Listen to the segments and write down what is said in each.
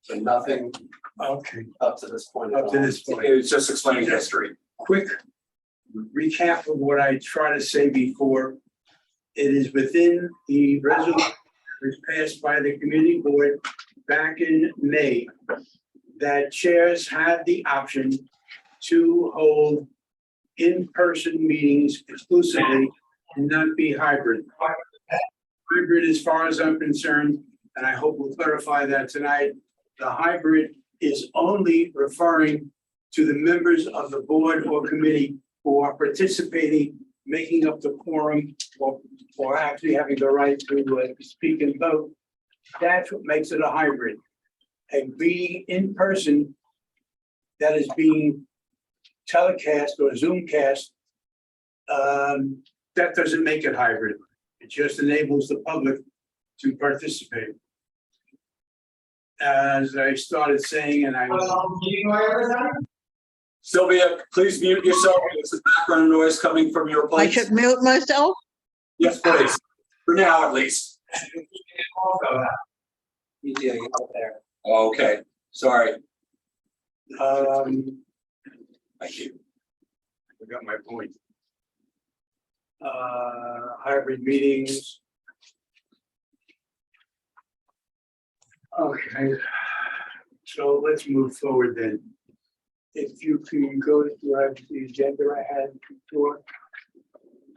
So nothing Okay, up to this point. up to this point. It was just explaining history. Quick recap of what I tried to say before. It is within the resolution that was passed by the committee board back in May that chairs have the option to hold in-person meetings exclusively and not be hybrid. Hybrid, as far as I'm concerned, and I hope we'll clarify that tonight, the hybrid is only referring to the members of the board or committee who are participating, making up the quorum, or actually having the right to speak and vote. That's what makes it a hybrid. A meeting in person that is being telecast or Zoomcast, that doesn't make it hybrid. It just enables the public to participate. As I started saying, and I Sylvia, please mute yourself. There's a background noise coming from your I place. should mute myself? Yes, please. For now, at least. Yeah, up there. Okay, sorry. Thank you. I got my point. Hybrid meetings. Okay, so let's move forward then. If you can go to the agenda I had before,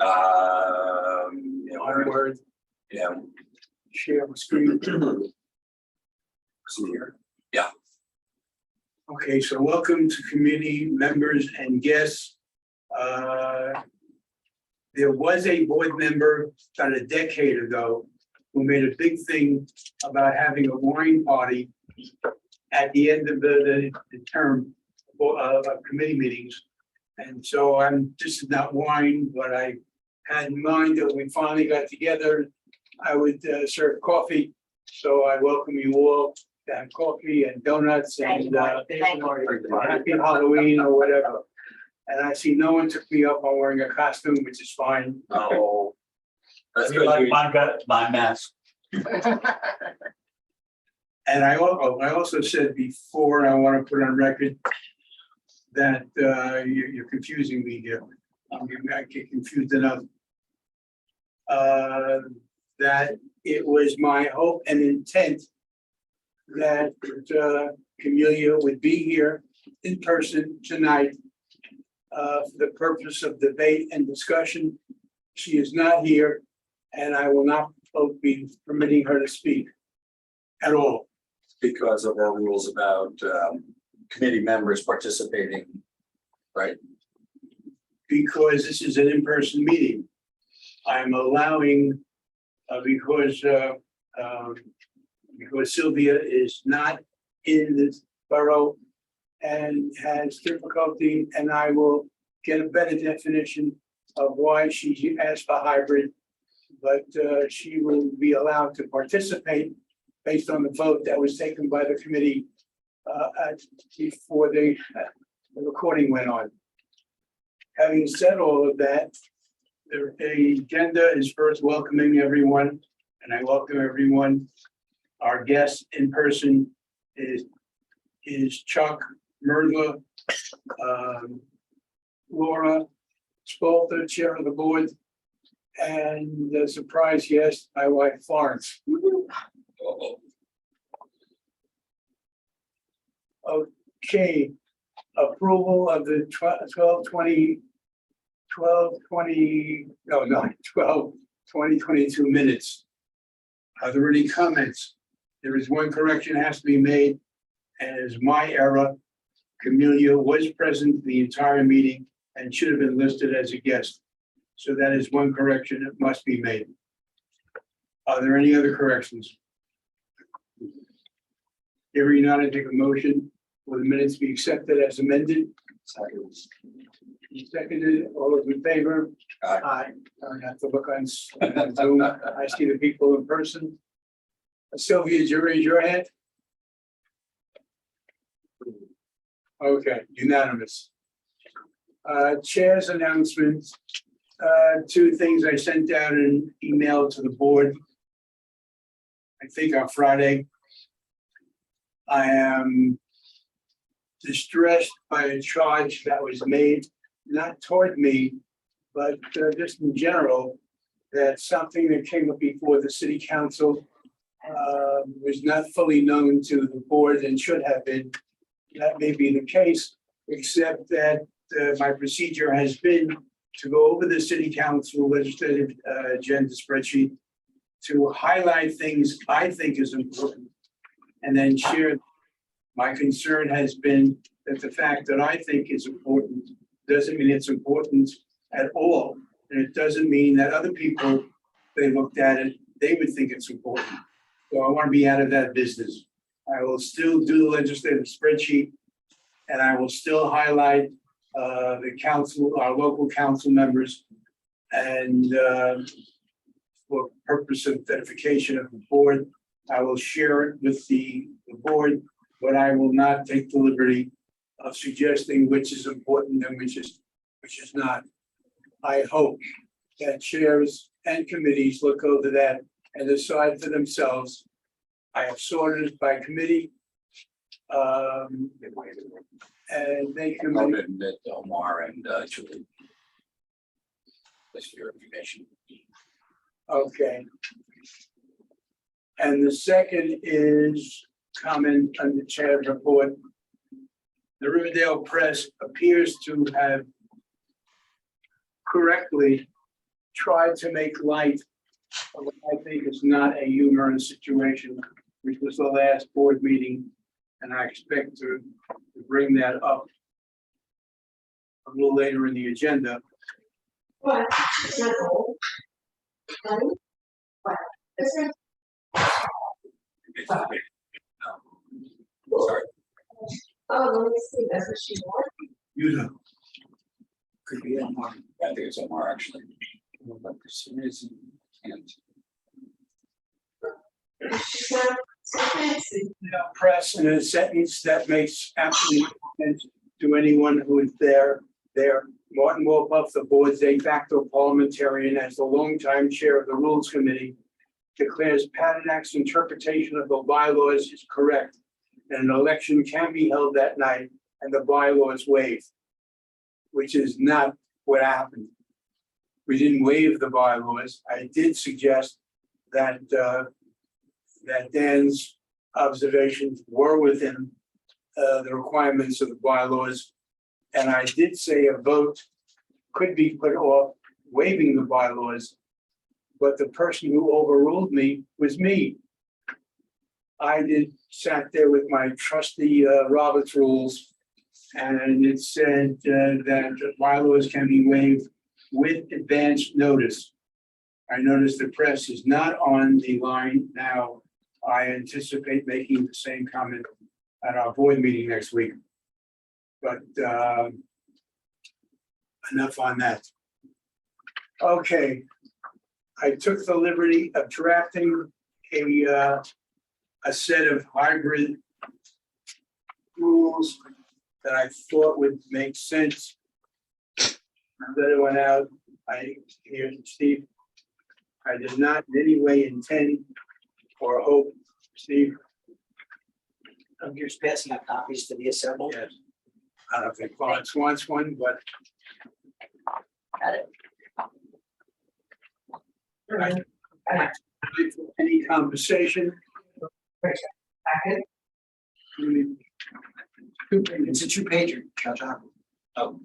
Yeah, onward, yeah. share the screen. See here. Okay, so welcome to committee members and guests. There was a board member about a decade ago who made a big thing about having a wine party at the end of the term of committee meetings. And so this is not wine, but I had in mind that when we finally got together, I would serve coffee. So I welcome you all to have coffee and donuts and happy Halloween or whatever. And I see no one took me up on wearing a costume, which is fine. Oh. That's good. My mask. And I also said before, and I want to put on record that you're confusing me here. I get confused enough. That it was my hope and intent that Camelia would be here in person tonight for the purpose of debate and discussion. She is not here, and I will not be permitting her to speak at all. Because of our rules about committee members participating, right? Because this is an in-person meeting. I'm allowing, because Sylvia is not in this borough and has difficulty, and I will get a better definition of why she asked for hybrid, but she will be allowed to participate based on the vote that was taken by the committee before the recording went on. Having said all of that, the agenda is first welcoming everyone, and I welcome everyone. Our guest in person is Chuck Merdla, Laura Spalter, chair of the board, and the surprise guest, my wife Florence. Okay, approval of the 2022 minutes. Are there any comments? There is one correction has to be made, and it is my error. Camelia was present the entire meeting and should have been listed as a guest. So that is one correction that must be made. Are there any other corrections? Hearing none, I take a motion for the minutes be accepted as amended. Seconded, all those in favor? Aye. I have to look on Zoom. I see the people in person. Sylvia, did you raise your hand? Okay, unanimous. Chair's announcements. Two things I sent out an email to the board. I think on Friday. I am distressed by a charge that was made, not toward me, but just in general, that something that came up before the city council was not fully known to the board and should have been. That may be the case, except that my procedure has been to go over the city council legislative agenda spreadsheet to highlight things I think is important and then share. My concern has been that the fact that I think is important doesn't mean it's important at all. And it doesn't mean that other people, they looked at it, they would think it's important. So I want to be out of that business. I will still do the legislative spreadsheet and I will still highlight the council, our local council members, and for purpose of edification of the board, I will share it with the board, but I will not take the liberty of suggesting which is important and which is not. I hope that chairs and committees look over that and decide for themselves. I have sorted it by committee. And they can. Open that Omar and Julie. That's for your information. Okay. And the second is comment on the chair's report. The Riverdale Press appears to have correctly tried to make light of what I think is not a humorous situation, which was the last board meeting. And I expect to bring that up a little later in the agenda. Sorry. Oh, let me see, that's what she wants. You know. Could be Omar. I think it's Omar actually. But for some reason, can't. Press in a sentence that makes absolutely no sense to anyone who is there. Martin Wolpuff, the board's de facto parliamentarian, as the longtime chair of the Rules Committee, declares Patternak's interpretation of the bylaws is correct, and an election can be held that night and the bylaws waived, which is not what happened. We didn't waive the bylaws. I did suggest that that Dan's observations were within the requirements of the bylaws. And I did say a vote could be put off waiving the bylaws, but the person who overruled me was me. I sat there with my trusty Robert's rules, and it said that bylaws can be waived with advance notice. I noticed the press is not on the line now. I anticipate making the same comment at our board meeting next week. But enough on that. Okay, I took the liberty of drafting a set of hybrid rules that I thought would make sense. That it went out. I hear Steve. I did not in any way intend or hope, Steve. I'm just passing out copies to be assembled. Yes. I don't think Florence wants one, but Got it. any conversation. It's a two-pager, Judge. Oh,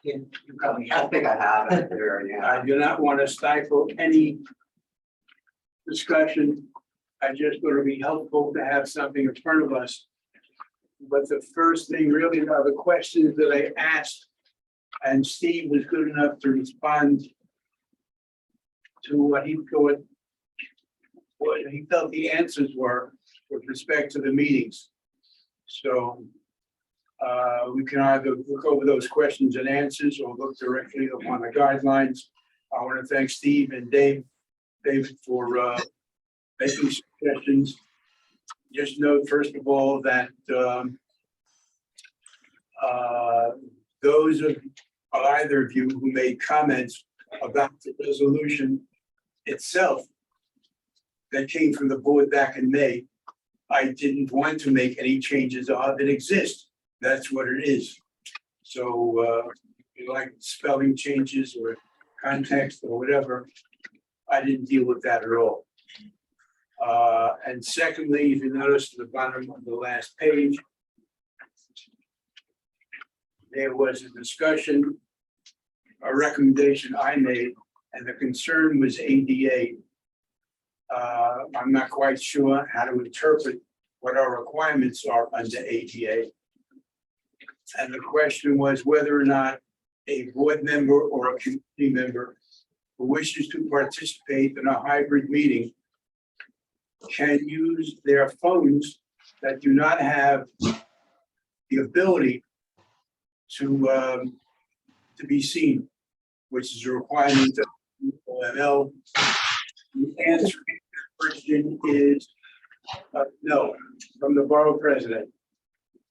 Yeah, you probably I have. think I have it there, yeah. I do not want to stifle any discussion. I just want to be helpful to have something in front of us. But the first thing really are the questions that I asked, and Steve was good enough to respond to what he thought, what he felt the answers were with respect to the meetings. So we can either look over those questions and answers or look directly upon the guidelines. I want to thank Steve and David for making suggestions. Just note, first of all, that those of either of you who made comments about the resolution itself, that came from the board back in May. I didn't want to make any changes of it exist. That's what it is. So, like spelling changes or context or whatever, I didn't deal with that at all. And secondly, if you notice at the bottom of the last page, there was a discussion, a recommendation I made, and the concern was ADA. I'm not quite sure how to interpret what our requirements are under ADA. And the question was whether or not a board member or a community member who wishes to participate in a hybrid meeting can use their phones that do not have the ability to be seen, which is a requirement of OML. The answer to the question is no, from the borough president.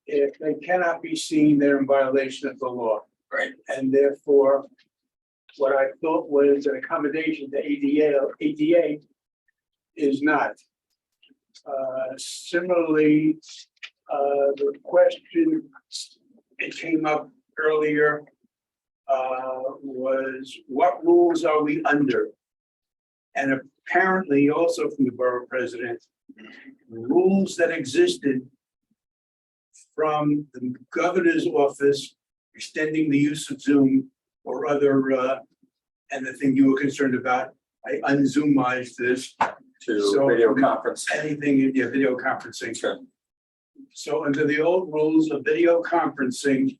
If they cannot be seen, they're in violation of the law. Right. And therefore, what I thought was an accommodation to ADA is not. Similarly, the question, it came up earlier, was what rules are we under? And apparently also from the borough president, rules that existed from the governor's office extending the use of Zoom or other, and the thing you were concerned about, I unzoomized this. To So, video conference. Anything in your video conferencing. Sure. So under the old rules of video conferencing,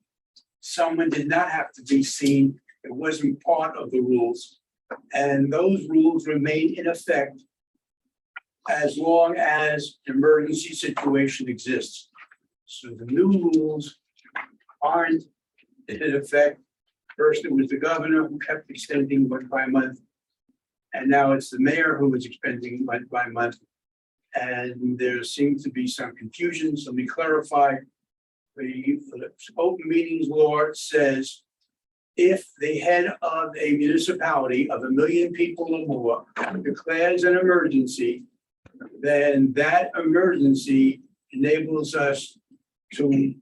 someone did not have to be seen. It wasn't part of the rules. And those rules remain in effect as long as emergency situation exists. So the new rules aren't in effect. First, it was the governor who kept extending month by month. And now it's the mayor who is expanding month by month. And there seems to be some confusion. So let me clarify. The open meetings law says if the head of a municipality of 1 million people or more declares an emergency, then that emergency enables us to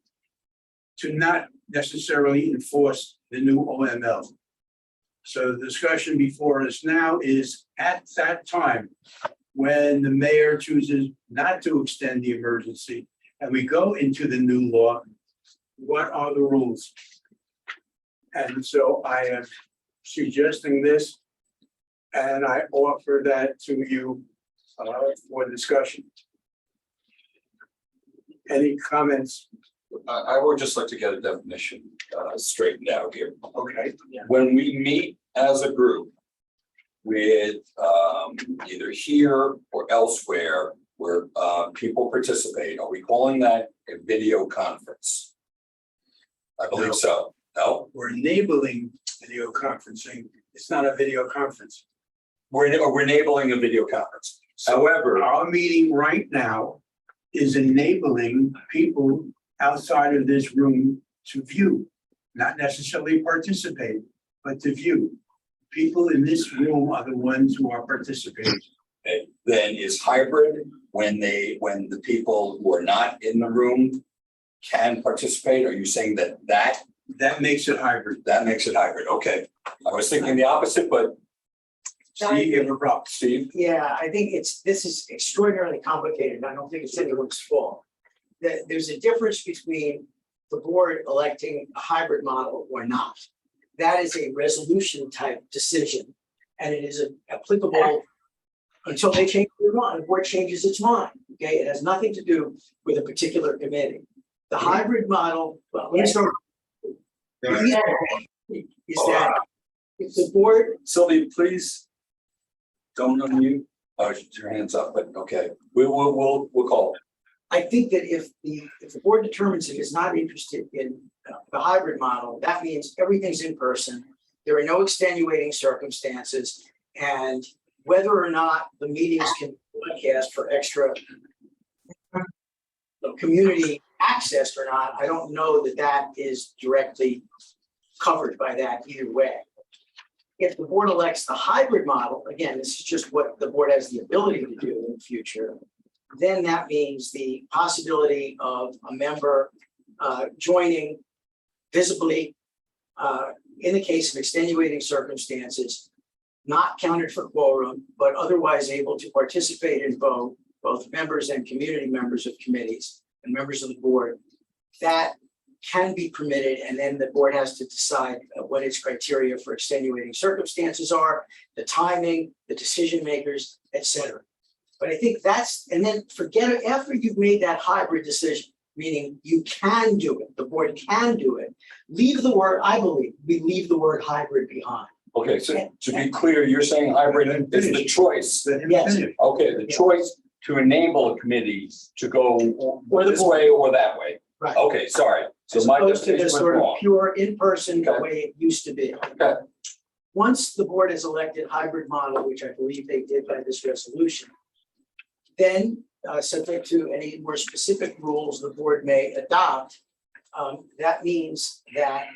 not necessarily enforce the new OML. So the discussion before us now is at that time, when the mayor chooses not to extend the emergency and we go into the new law, what are the rules? And so I am suggesting this and I offer that to you for discussion. Any comments? I would just like to get a definition straightened out here. Okay. When we meet as a group with either here or elsewhere where people participate, are we calling that a video conference? I believe No. so. No, We're enabling video conferencing. It's not a video conference. we're enabling a video conference. However, Our meeting right now is enabling people outside of this room to view, not necessarily participate, but to view. People in this room are the ones who are participating. then is hybrid when the people who are not in the room can participate? Are you saying that That makes it hybrid. makes it hybrid? Okay, I was thinking the opposite, but See, you have a problem. Steve, Yeah, I think this is extraordinarily complicated, and I don't think it's anyone's fault. There's a difference between the board electing a hybrid model or not. That is a resolution type decision, and it is applicable until they change their mind, the board changes its mind, okay? It has nothing to do with a particular committee. The hybrid model, well, let me start. Is that if the board Sylvia, please don't unmute. Oh, your hand's up, but okay, we'll call. I think that if the board determines it is not interested in the hybrid model, that means everything's in person. There are no extenuating circumstances, and whether or not the meetings can broadcast for extra community access or not, I don't know that is directly covered by that either way. if the board elects the hybrid model, again, this is just what the board has the ability to do in the future. Then that means the possibility of a member joining visibly in the case of extenuating circumstances, not counted for quorum, but otherwise able to participate and vote, both members and community members of committees and members of the board, that can be permitted, and then the board has to decide what its criteria for extenuating circumstances are, the timing, the decision makers, et cetera. But I think that's, and then forget it, after you've made that hybrid decision, meaning you can do it, the board can do it, leave the word, I believe, we leave the word hybrid behind. Okay, so to be clear, you're saying hybrid is the choice. Yes. Okay, the choice to enable a committee to go Or the this board. way or that way. Right. Okay, sorry. So As my opposed to definition this went sort of wrong. pure in-person, the Okay. way it used to be. Okay. Once the board has elected hybrid model, which I believe they did by this resolution, then subject to any more specific rules the board may adopt, that means that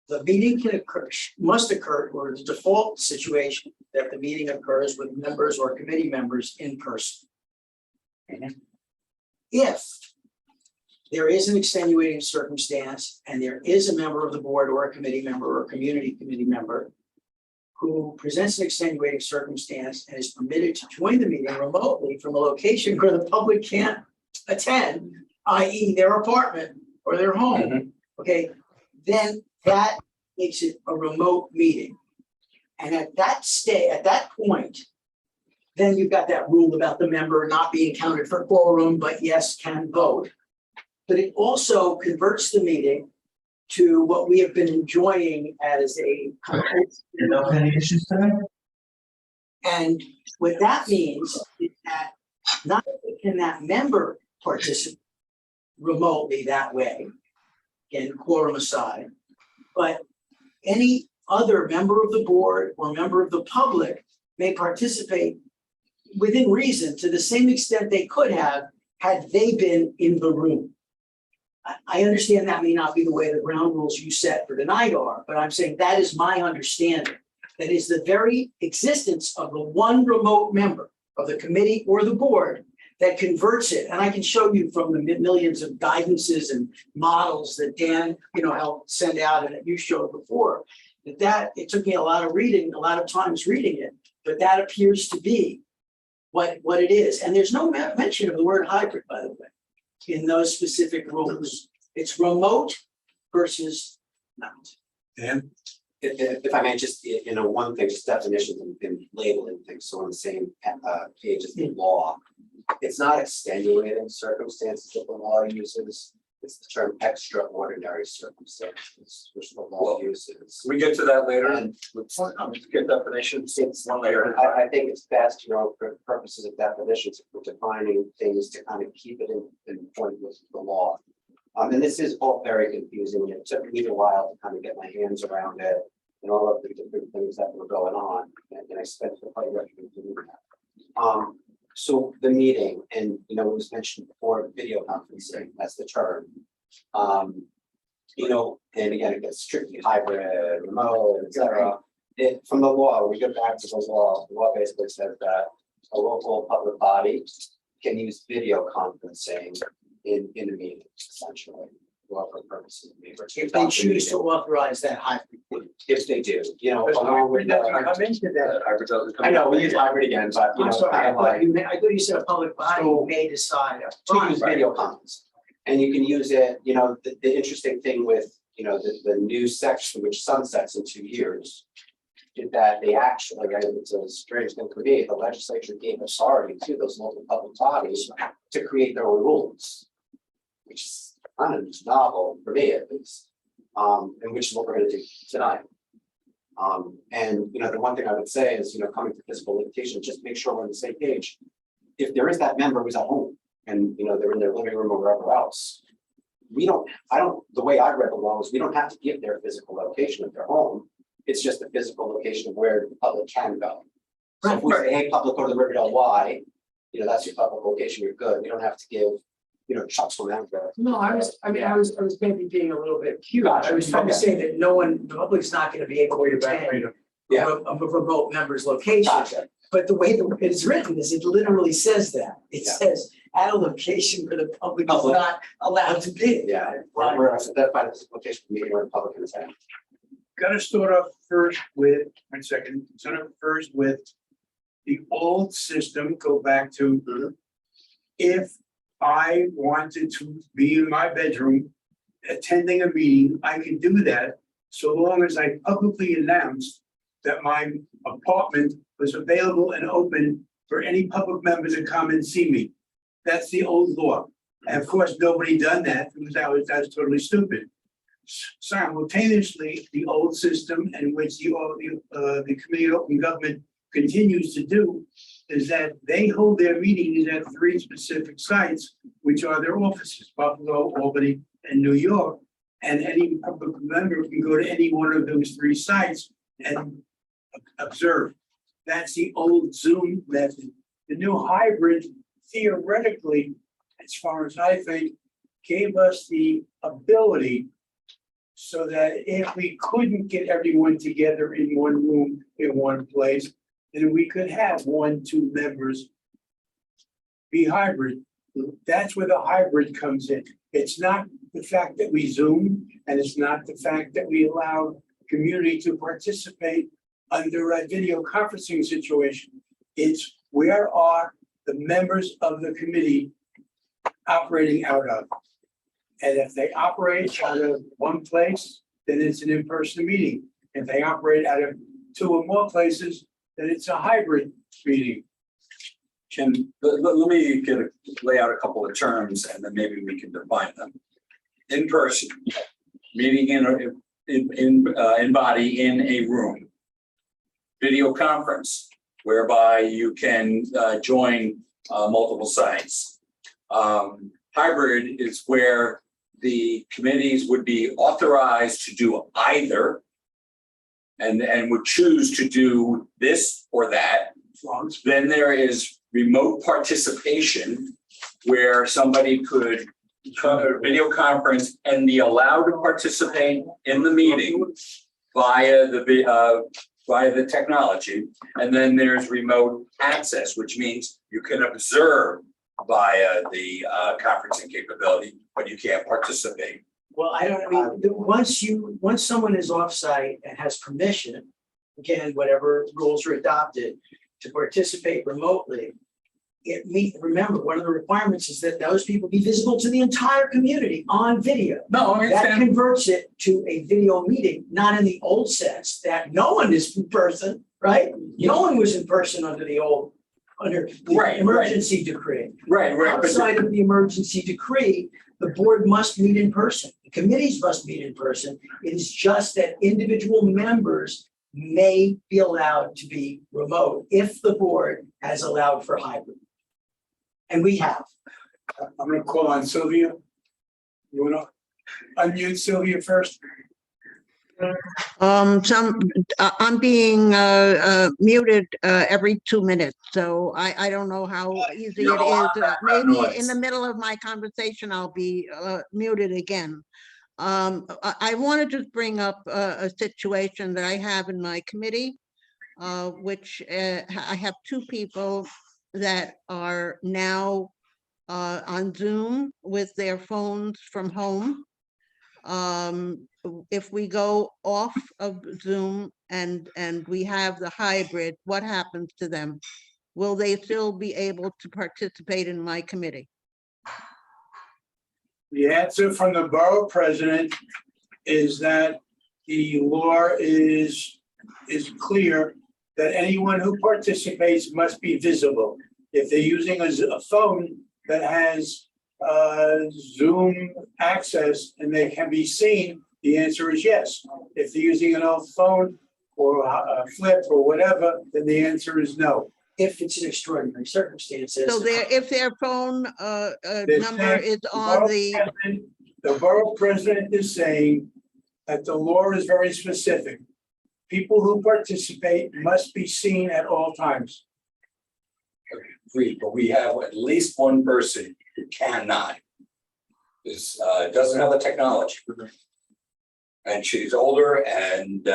the meeting can occur, must occur, or the default situation that the meeting occurs with members or committee members in person. Mhm. If there is an extenuating circumstance and there is a member of the board or a committee member or community member who presents an extenuating circumstance and is permitted to join the meeting remotely from a location where the public can't attend, i.e. their apartment or their home, Mhm. okay, then that makes it a remote meeting. And at that point, then you've got that rule about the member not being counted for quorum, but yes, can vote. But it also converts the meeting to what we have been enjoying as a kind of. Any issues today? And what that means is that not only can that member participate remotely that way, again, quorum aside, but any other member of the board or member of the public may participate within reason to the same extent they could have had they been in the room. I understand that may not be the way the ground rules you set for tonight are, but I'm saying that is my understanding. That is the very existence of the one remote member of the committee or the board that converts it. And I can show you from the millions of guidances and models that Dan, helped send out and that you showed before, that it took me a lot of reading, a lot of times reading it, but that appears to be what it is. And there's no mention of the word hybrid, by the way, in those specific rules. It's remote versus not. Dan? If I may just, one thing, just definitions and labeling things, so on the same page as the law. It's not extenuating circumstances that the law uses, it's the term extraordinary circumstances, which the law uses. We get to that later. And Let's get definitions. it's, One later. I think it's best, for purposes of definitions, if we're defining things to kind of keep it in point with the law. And this is all very confusing. It took me a while to kind of get my hands around it and all of the different things that were going on. And I spent quite a bit of doing that. So the meeting, and it was mentioned before, video conferencing, that's the term. And again, it gets strictly hybrid, remote, et cetera. From the law, we go back to the law basically says that a local public body can use video conferencing in a meeting, essentially, for purposes of meeting. If they choose to authorize that hybrid. If they do, along with I'm into that. I know, we use hybrid again, but I'm sorry, kind I of like. thought you said a public body So- may decide. To use video conference. And you can use it, the interesting thing with, the new section, which sunsets in 2 years. Is that they actually, it's a strange thing for me, the legislature gave authority to those local public bodies to create their own rules. Which is kind of novel for me at least, and which is what we're gonna do tonight. And the one thing I would say is, coming to physical limitation, just make sure we're on the same page. If there is that member who's at home and, they're in their living room or wherever else. The way I read the law is we don't have to give their physical location of their home. It's just the physical location of where the public can go. So if we say, hey, public, go to the Riverdale Y, that's your public location, you're good. We don't have to give, Chuck's from there. No, I was maybe being a little bit cute. Gotcha. I was trying to Okay. say that the public's not gonna be able to attend Yeah. of a remote member's location. Gotcha. But the way that it is written is it literally says that. It Yeah. says at a location where the public is Public. not allowed to be. Yeah, we're identifying this location meeting where the public can attend. Gotta start off first with, one second, start off first with the old system, go back to Mhm. if I wanted to be in my bedroom attending a meeting, I can do that so long as I publicly announced that my apartment was available and open for any public member to come and see me. That's the old law. And of course, nobody done that because that's totally stupid. Simultaneously, the old system in which the Committee on Open Government continues to do is that they hold their meetings at 3 specific sites, which are their offices, Buffalo, Albany, and New York. And any public member can go to any one of those 3 sites and observe. That's the old Zoom method. The new hybrid theoretically, as far as I think, gave us the ability so that if we couldn't get everyone together in one room, in one place, then we could have 1, 2 members be hybrid. That's where the hybrid comes in. It's not the fact that we Zoom, and it's not the fact that we allow community to participate under a video conferencing situation. It's where are the members of the committee operating out of? And if they operate out of one place, then it's an in-person meeting. If they operate out of 2 or more places, then it's a hybrid meeting. Can, let me lay out a couple of terms and then maybe we can define them. In person, meeting in body in a room. Video conference, whereby you can join multiple sites. Hybrid is where the committees would be authorized to do either and would choose to do this or that. Then there is remote participation where somebody could video conference and be allowed to participate in the meeting via the technology. And then there's remote access, which means you can observe via the conferencing capability, but you can't participate. Well, I don't, once someone is offsite and has permission, again, whatever rules are adopted to participate remotely, remember, one of the requirements is that those people be visible to the entire community on video. No, I That understand. converts it to a video meeting, not in the old sense that no one is in person, right? No one was in person under the Right. emergency decree. Right, but Outside of the emergency decree, the board must meet in person, the committees must meet in person. It is just that individual members may be allowed to be remote if the board has allowed for hybrid. And we have. I'm gonna call on Sylvia. You wanna unmute Sylvia first? I'm being muted every 2 minutes, so I don't know how easy You're it a lot is. of background Maybe noise. in the middle of my conversation, I'll be muted again. I wanted to bring up a situation that I have in my committee, which I have 2 people that are now on Zoom with their phones from home. If we go off of Zoom and we have the hybrid, what happens to them? Will they still be able to participate in my committee? The answer from the borough president is that the law is clear that anyone who participates must be visible. If they're using a phone that has Zoom access and they can be seen, the answer is yes. If they're using an old phone or a flip or whatever, then the answer is no. If it's an extraordinary circumstances. So if their phone number is on the, The borough president is saying that the law is very specific. People who participate must be seen at all times. Agreed, but we have at least one person who cannot. Doesn't have the technology. And she's older and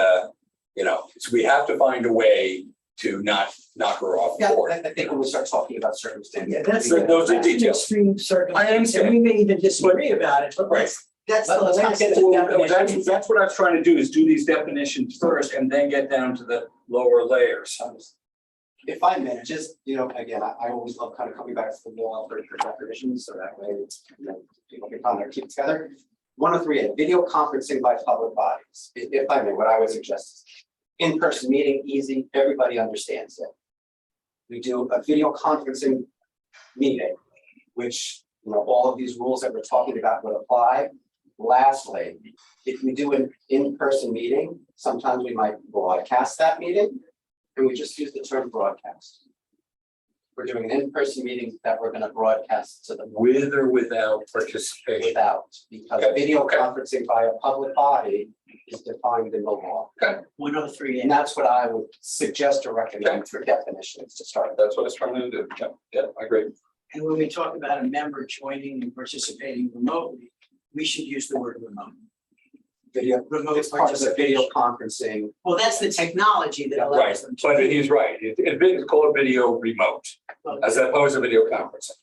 You know, so we have to find a way to not knock her off Yeah, board. I think when we start talking about circumstances. Yeah, that's. So those are that's an details. Extreme circumstance, understand. and we may even disagree about it, but Right. that's the Let's not last. get into definitions. That's what I was trying to do, is do these definitions first and then get down to the lower layers. If I may, just, again, I always love kind of coming back to the law for definitions, so that way, people can kind of keep it together. 103A, video conferencing by public bodies. If I may, what I would suggest is in-person meeting, easy, everybody understands it. We do a video conferencing meeting, which, all of these rules that we're talking about would apply. Lastly, if we do an in-person meeting, sometimes we might broadcast that meeting. And we just use the term broadcast. We're doing an in-person meeting that we're gonna broadcast to the With or without participation. without, because Okay, video okay. conferencing by a public body is defined in the law. 103. And that's what I would suggest or recommend for definitions to start. That's what I was trying to do. Yeah, I agree. And when we talk about a member joining and participating remotely, we should use the word remote. Video, Remote it's part of the video participation. conferencing. Well, that's the technology that allows Right, them to. but he's right. It's called video remote as opposed to video conferencing.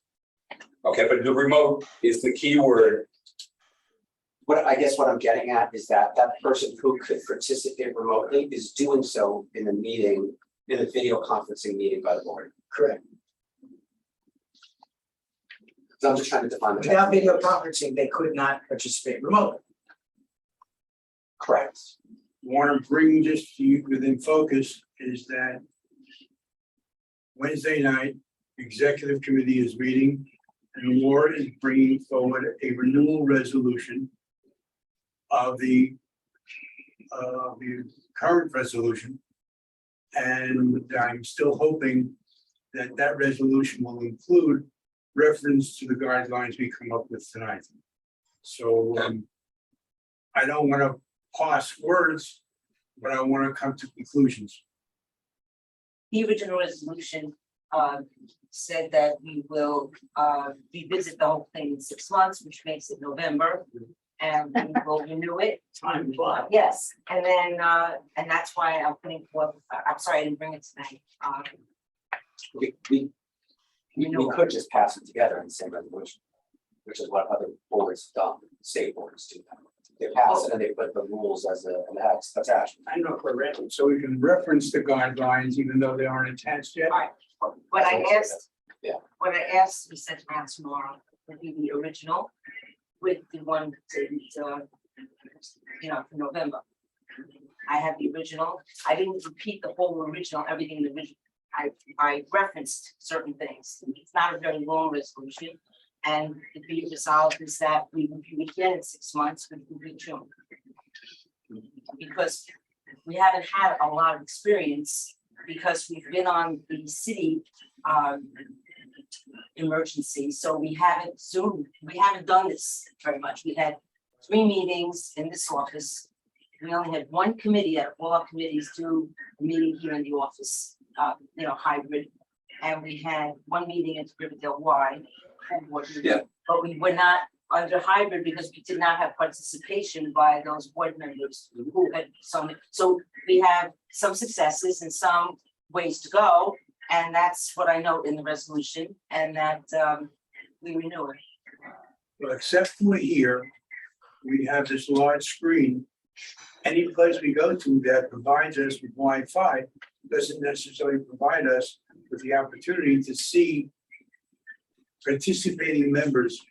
Okay, but the remote is the key word. What I'm getting at is that person who could participate remotely is doing so in a meeting, in a video conferencing meeting by the board. Correct. So I'm just trying to define. the Without video definition. conferencing, they could not participate remotely. Correct. Want to bring this to you within focus is that Wednesday night, executive committee is meeting and Laura is bringing forward a renewal resolution of the current resolution. And I'm still hoping that that resolution will include reference to the guidelines we come up with tonight. So I don't want to parse words, but I want to come to conclusions. The original resolution said that we will revisit the whole thing in 6 months, which makes it November. And we will renew it. Time flies. Yes, and then and that's why I'm putting forth, I'm sorry, I didn't bring it tonight. We could just pass it together in the same resolution, which is what other boards have done, state boards do that. They pass it and they put the rules as an attachment. I know for record, so we can reference the guidelines even though they aren't attached yet. What I asked. Yeah. What I asked, we sent around tomorrow, would be the original with the one that, for November. I have the original. I didn't repeat the whole original, everything in the original. I referenced certain things. It's not a very long resolution. And the be resolved is that we review it again in 6 months with June. Because we haven't had a lot of experience because we've been on the city emergency, so we haven't done this very much. We had 3 meetings in this office. We only had 1 committee out of all our committees do a meeting here in the office, hybrid. And we had 1 meeting at Riverdale Y. Yeah. But we were not under hybrid because we did not have participation by those board members who had some. So we have some successes and some ways to go. And that's what I note in the resolution, and that we renew it. Well, except for here, we have this large screen. Any place we go to that provides us with Wi-Fi doesn't necessarily provide us with the opportunity to see participating members.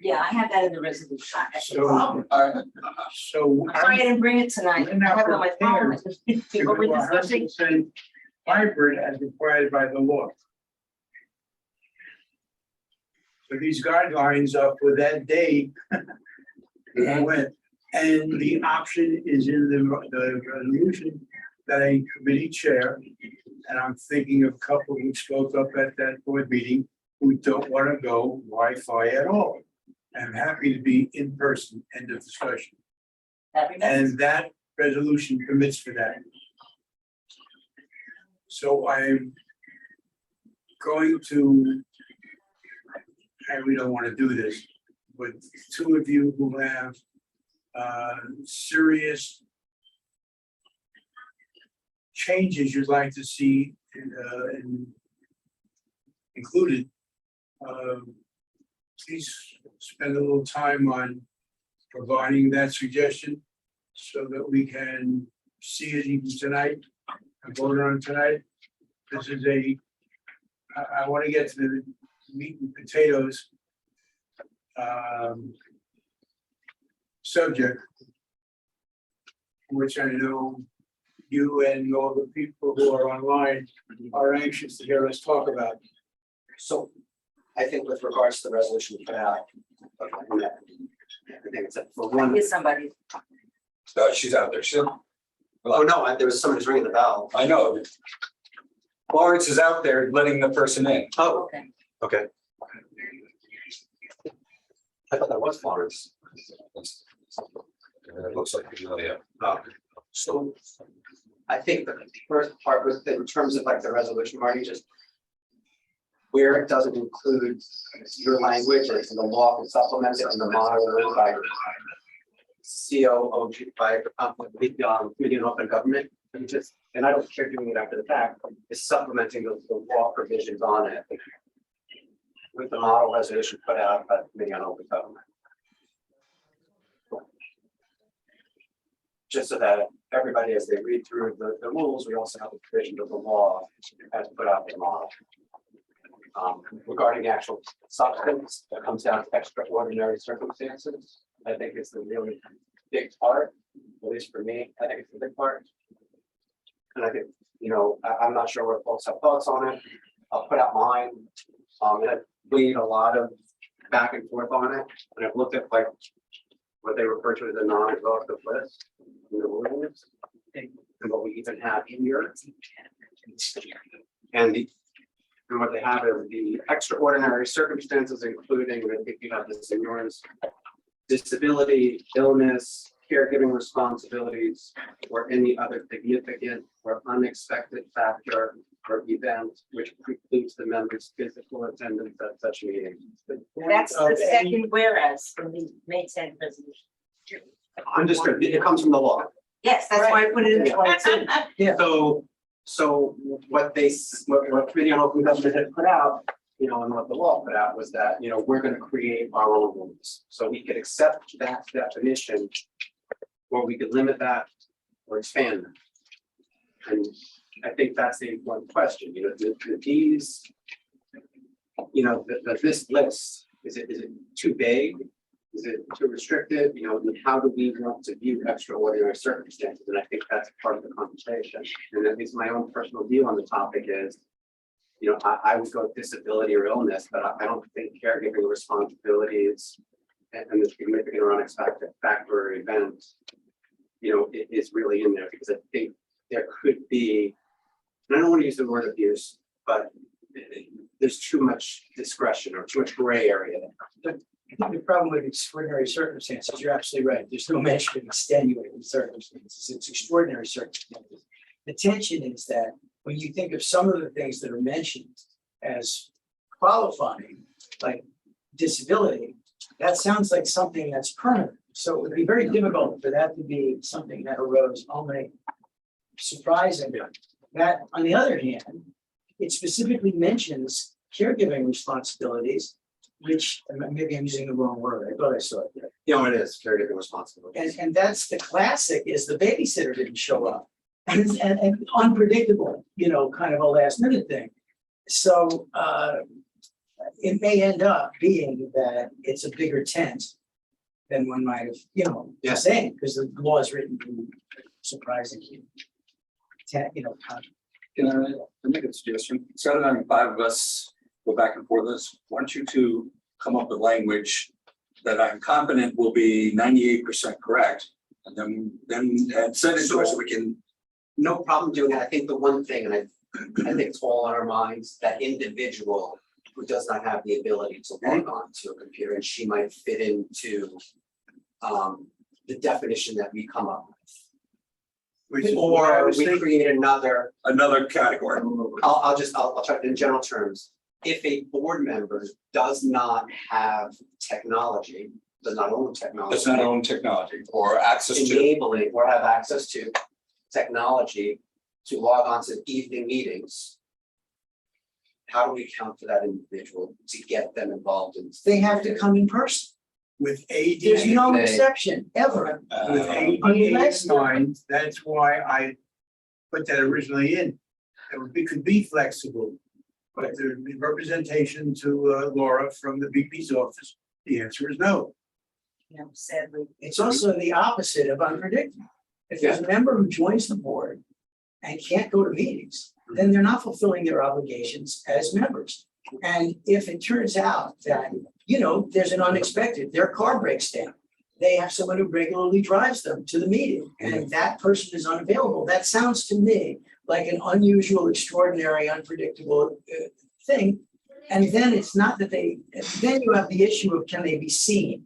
Yeah, I have that in the resolution. So, so. I'm sorry I didn't bring it tonight. We're not I have it on my phone. prepared to But we're do discussing. 100% hybrid as required by the law. So these guidelines are for that day. When, and the option is in the resolution that a committee chair, and I'm thinking of a couple who spoke up at that board meeting who don't want to go Wi-Fi at all. I'm happy to be in person, end of discussion. That remains. And that resolution permits for that. So I'm going to, and we don't want to do this, but 2 of you who have serious changes you'd like to see included, please spend a little time on providing that suggestion so that we can see it even tonight and vote on it tonight. This is I want to get to the meat and potatoes subject, which I know you and all the people who are online are anxious to hear us talk about. So I think with regards to the resolution put out, I think it's for one. Here's somebody. She's out there. Oh, no, there was somebody who's ringing the bell. I know. Lawrence is out there letting the person in. Oh, Okay. okay. I thought that was Florence. It looks like, yeah. Oh, so I think the first part was that in terms of like the resolution, Marty, just where it doesn't include your language, or the law can supplement it in the model by COOG by Committee on Open Government, and I don't care doing it after the fact, is supplementing the law provisions on it with the model resolution put out by the Committee on Open Government. Just so that everybody, as they read through the rules, we also have the provision of the law as put out in the model. Regarding the actual substance, that comes down to extraordinary circumstances. I think it's the really big part, at least for me. I think it's the big part. And I think, I'm not sure what folks have thoughts on it. I'll put out mine. And I've read a lot of back and forth on it, and I've looked at like what they refer to as a non-exhaustive list in the rules, and what we even have here. And what they have is the extraordinary circumstances, including, I think you have this in yours, disability, illness, caregiving responsibilities, or any other significant or unexpected factor or event which precludes the member's physical attendance at such meetings. That's the second whereas from the May 10th resolution. Understood, it comes from the law. Yes, that's why I put it in twice. So what Committee on Open Government had put out, and what the law put out was that, we're gonna create our own rules. So we could accept that definition, or we could limit that or expand them. And I think that's the important question, these, this list, is it too vague? Is it too restrictive? And how do we want to view extraordinary circumstances? And I think that's part of the conversation. And at least my own personal view on the topic is, I would go with disability or illness, but I don't think caregiving responsibilities and the significant or unexpected factor or event, it is really in there, because I think there could be, and I don't want to use the word abuse, but there's too much discretion or too much gray area there. I think the problem with extraordinary circumstances, you're absolutely right. There's no mention of extenuating circumstances. It's extraordinary circumstances. The tension is that when you think of some of the things that are mentioned as qualifying, like disability, that sounds like something that's permanent. So it would be very difficult for that to be something that arose only surprising. That, on the other hand, it specifically mentions caregiving responsibilities, which maybe I'm using the wrong word. I thought I saw it there. It is caregiving responsibility. And that's the classic, is the babysitter didn't show up. And unpredictable, kind of a last minute thing. So it may end up being that it's a bigger tent than one might have, saying, because the law is written to surprising Can I make a suggestion? Instead of having five of us go back and forth this, I want you to come up with language that I'm confident will be 98% correct, and then send it to us so we can. No problem doing that. I think the one thing, and I think it's all on our minds, that individual who does not have the ability to log on to a computer, and she might fit into the definition that we come up with. Or we create another category. I'll try in general terms. If a board member does not have technology, does not own technology or access to. enabling or have access to technology to log on to evening meetings, how do we count for that individual to get them involved in? They have to come in person. With There's ADA, no They- exception ever. with ADA in mind, that's why I put that originally in. It could be flexible, but there'd be representation to Laura from the VP's office. The answer is no. You know, sadly. It's also the opposite of unpredictable. If there's a member who joins the board and can't go to meetings, then they're not fulfilling their obligations as members. And if it turns out that, you know, there's an unexpected, their car breaks down, they have someone who regularly drives them to the meeting, and that person is unavailable, that sounds to me like an unusual, extraordinary, unpredictable thing. And then it's not that then you have the issue of can they be seen?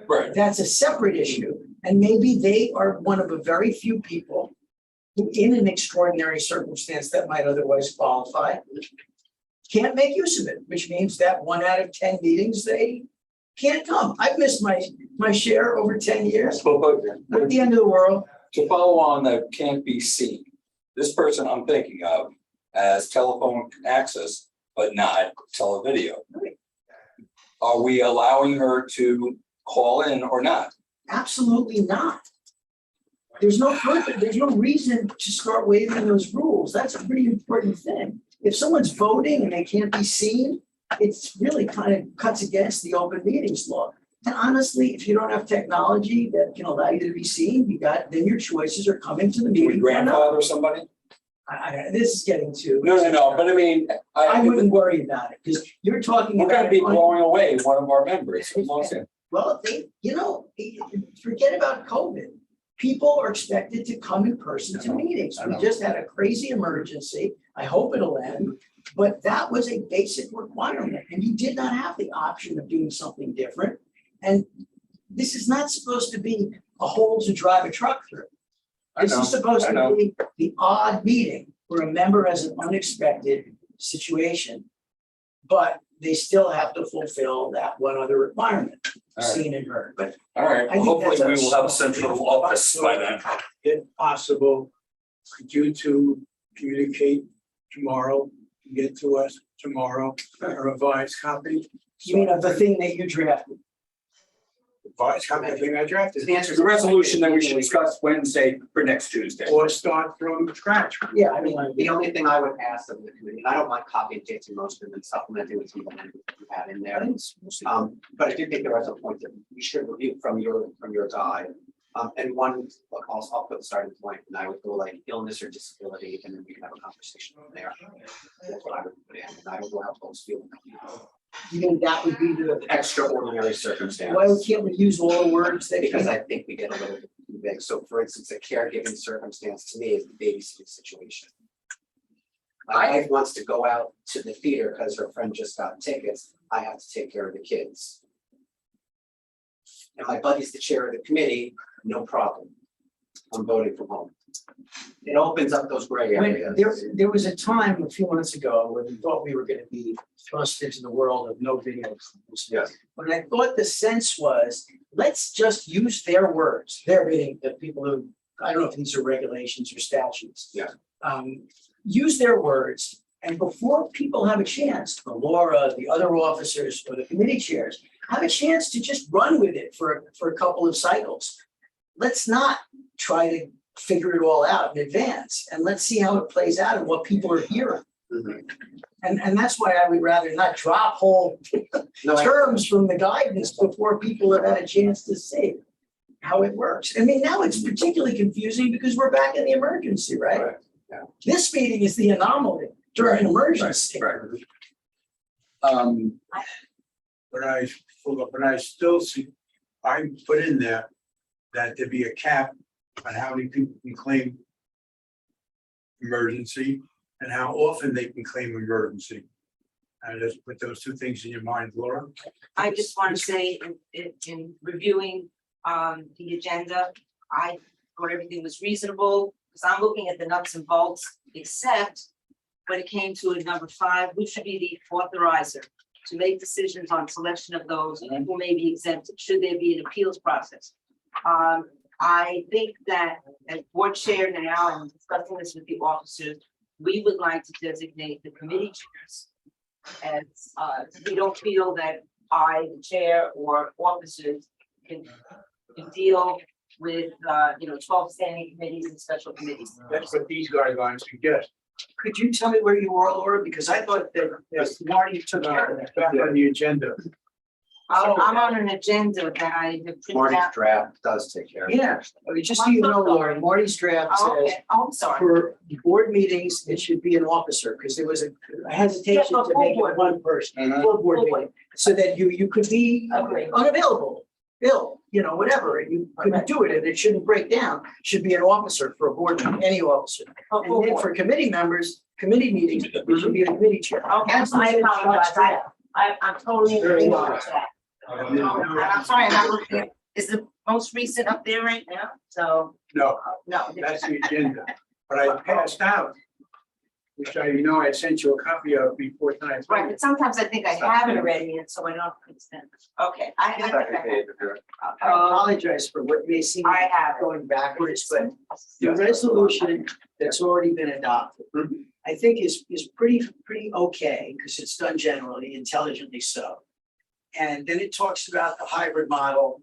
Right, That's a separate issue, and maybe they are one of a very few people who, in an extraordinary circumstance that might otherwise qualify, can't make use of it, which means that 1 out of 10 meetings, they can't come. I've missed my share over 10 years, but not the end of the world. to follow on that can't be seen. This person I'm thinking of has telephone access, but not televideo. Are we allowing her to call in or not? Absolutely not. There's no reason to start waiving those rules. That's a pretty important thing. If someone's voting and they can't be seen, it's really kind of cuts against the open meetings law. And honestly, if you don't have technology that can allow you to be seen, then your choices are coming to the Do we meeting or not. grandfather somebody? This is getting too. No, but I mean, I wouldn't worry about it, because you're talking we're gonna about. be blowing away one of our members. Well, forget about COVID. People are expected to come in person to meetings. We just had a crazy emergency. I hope it'll end. But that was a basic requirement, and you did not have the option of doing something different. And this is not supposed to be a hole to drive a truck through. This is supposed to be the odd meeting where a member has an unexpected situation, but they still have to fulfill that one other requirement, All right. seen and heard. But All right, I well, think hopefully that's we a- will have a central office by then. If possible, could you two communicate tomorrow, get to us tomorrow, a revised copy? you mean of the thing that you drafted? Revised copy, I think I drafted. The answer is The resolution that we should discuss Wednesday for next Tuesday. Or start from scratch. Yeah, I mean, The only thing I would ask of the committee, and I don't mind copying and pasting most of them and supplementing with some of them you have in there. But I do think there was a point that we should review from your guide. And one, look, I'll put the starting point, and I would go like illness or disability, and then we can have a conversation from there. That's what I would put in, and I don't know how folks feel. you mean that would be the, Extraordinary circumstance. why can't we use all the words that? Because I think we get a little bit too big. So for instance, a caregiving circumstance to me is the babysitting situation. My wife wants to go out to the theater because her friend just got tickets. I have to take care of the kids. And my buddy's the chair of the committee, no problem. I'm voting from home. It opens up those gray When areas. there was a time a few months ago when we thought we were gonna be thrust into the world of no video. conference. Yes. But I thought the sense was, let's just use their words, their being the people who, I don't know if these are regulations or statutes. Yeah. Use their words, and before people have a chance, the Laura, the other officers, or the committee chairs, have a chance to just run with it for a couple of cycles. Let's not try to figure it all out in advance, and let's see how it plays out and what people are hearing. Mhm. And that's why I would rather not drop whole No, I- terms from the guidance before people have had a chance to see how it works. I mean, now it's particularly confusing because we're back in the emergency, right? Right, yeah. This meeting is the anomaly during an emergency. Right. But I still see, I put in there that there be a cap on how many people can claim emergency and how often they can claim emergency. And just put those two things in your mind, Laura. I just want to say in reviewing the agenda, I thought everything was reasonable, because I'm looking at the nuts and bolts, except when it came to a number 5, who should be the authorizer to make decisions on selection of those who may be exempted, should there be an appeals process? I think that as board chair now and discussing this with the officers, we would like to designate the committee chairs. As, we don't feel that I, the chair, or officers can deal with, 12 standing committees and special committees. That's what these guidelines suggest. Could you tell me where you are, Laura? Because I thought that Marty took care of that. Back on the agenda. I'm on an agenda that I have printed Marty's out. draft does take care of it. Yeah, I mean, just so you know, Laura, Marty's draft Oh, says okay. Oh, I'm sorry. for board meetings, it should be an officer, because there was a hesitation Yeah, to for make full it one person, Mhm. full board Full meeting. So that you could be Agree. unavailable, ill, whatever, and you couldn't do it, and it shouldn't break down. Should be an officer for a board meeting, any officer. For full And then board. for committee members, committee meetings, it should be a committee chair. Okay, That's I the apologize. draft. I'm totally in Very agreement well. with that. I'm sorry, I'm not looking at, is the most recent up there right now? So, No, no. that's the agenda. But I passed out, which I sent you a copy of before tonight. Right, but sometimes I think I have it already, and so I don't extend. Okay, I think Second I page of your- I apologize for what may seem I have it. going backwards, but the Yes. resolution that's already been adopted, I think is pretty okay, because it's done generally, intelligently so. And then it talks about the hybrid model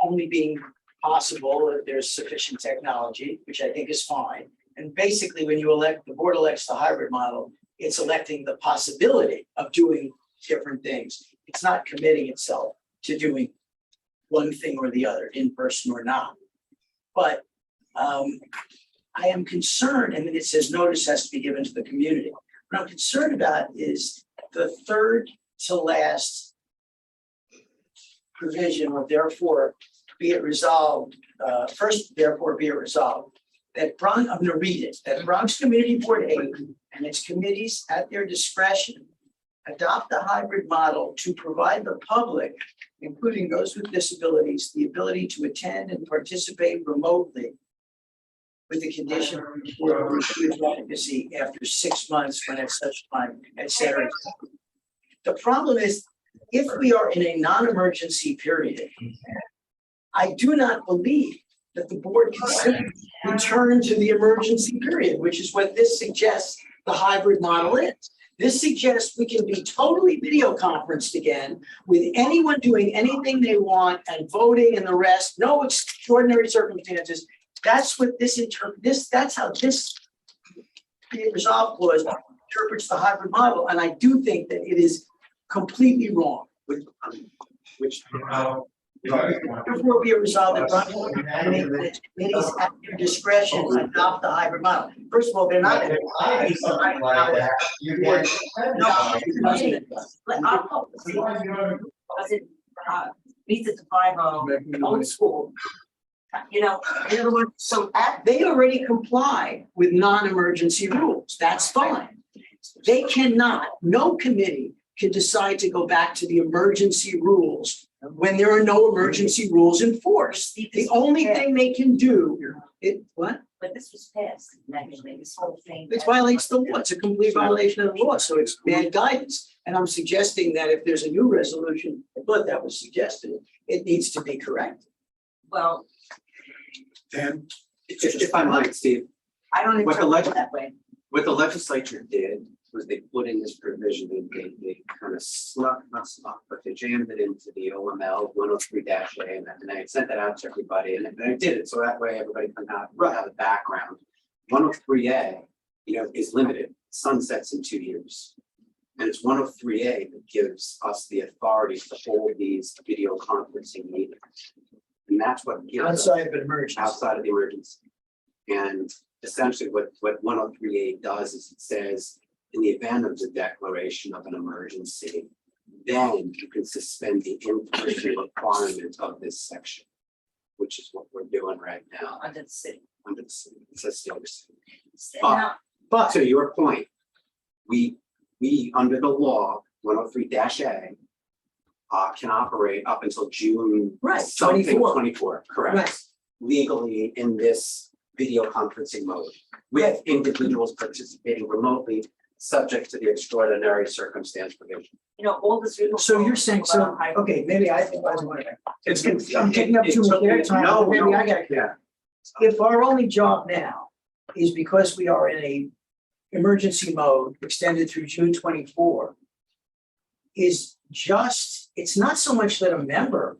only being possible if there's sufficient technology, which I think is fine. And basically, when the board elects the hybrid model, it's electing the possibility of doing different things. It's not committing itself to doing one thing or the other, in person or not. But I am concerned, and then it says notice has to be given to the community. What I'm concerned about is the third to last provision, or therefore be it resolved, first, therefore be it resolved, that I'm gonna read it, that Bronx Community Board 8 and its committees at their discretion adopt the hybrid model to provide the public, including those with disabilities, the ability to attend and participate remotely with the condition for efficacy after 6 months when at such time, et cetera. The problem is, if we are in a non-emergency period, I do not believe that the board can simply return to the emergency period, which is what this suggests the hybrid model is. This suggests we can be totally video conferenced again with anyone doing anything they want and voting and the rest, no extraordinary circumstances. That's what that's how this be it resolved clause interprets the hybrid model. And I do think that it is completely wrong. Which, Therefore, be it resolved that Bronx committees at their discretion adopt the hybrid model. First of all, they're not. But our policy doesn't, meet the divine old school. In other words, so They already comply with non-emergency rules. That's fine. They cannot, no committee can decide to go back to the emergency rules when there are no emergency rules in force. The only thing they can do, what? But this was passed, actually, this whole thing. It violates the law. It's a complete violation of the law, so it's bad guidance. And I'm suggesting that if there's a new resolution, I thought that was suggested, it needs to be corrected. Well, Dan, if I might, Steve, I don't What the interpret leg- it that way. what the legislature did was they put in this provision, they kind of not snuck, but they jammed it into the OML 103-A, and I sent that out to everybody, and I did it, so that way everybody can have a background. 103A, is limited, sunsets in 2 years. And it's 103A that gives us the authority to hold these video conferencing meetings. And that's what gives us Outside of an emergency. outside of the emergency. And essentially what 103A does is it says, in the event of the declaration of an emergency, then you can suspend the in-person requirement of this section, which is what we're doing right now Under the city. under the city. It says still the city. Now, But to your point, we under the law, 103-A, can operate up until June. Right, something, 24. 24, correct. Right. Legally in this video conferencing mode with individuals participating remotely subject to the extraordinary circumstance provision. You know, all this. So you're saying, so, okay, maybe I think I was wondering. I'm taking up too much of their time, No, but maybe I got. Yeah. If our only job now is because we are in a emergency mode extended through June 24, is just, it's not so much that a member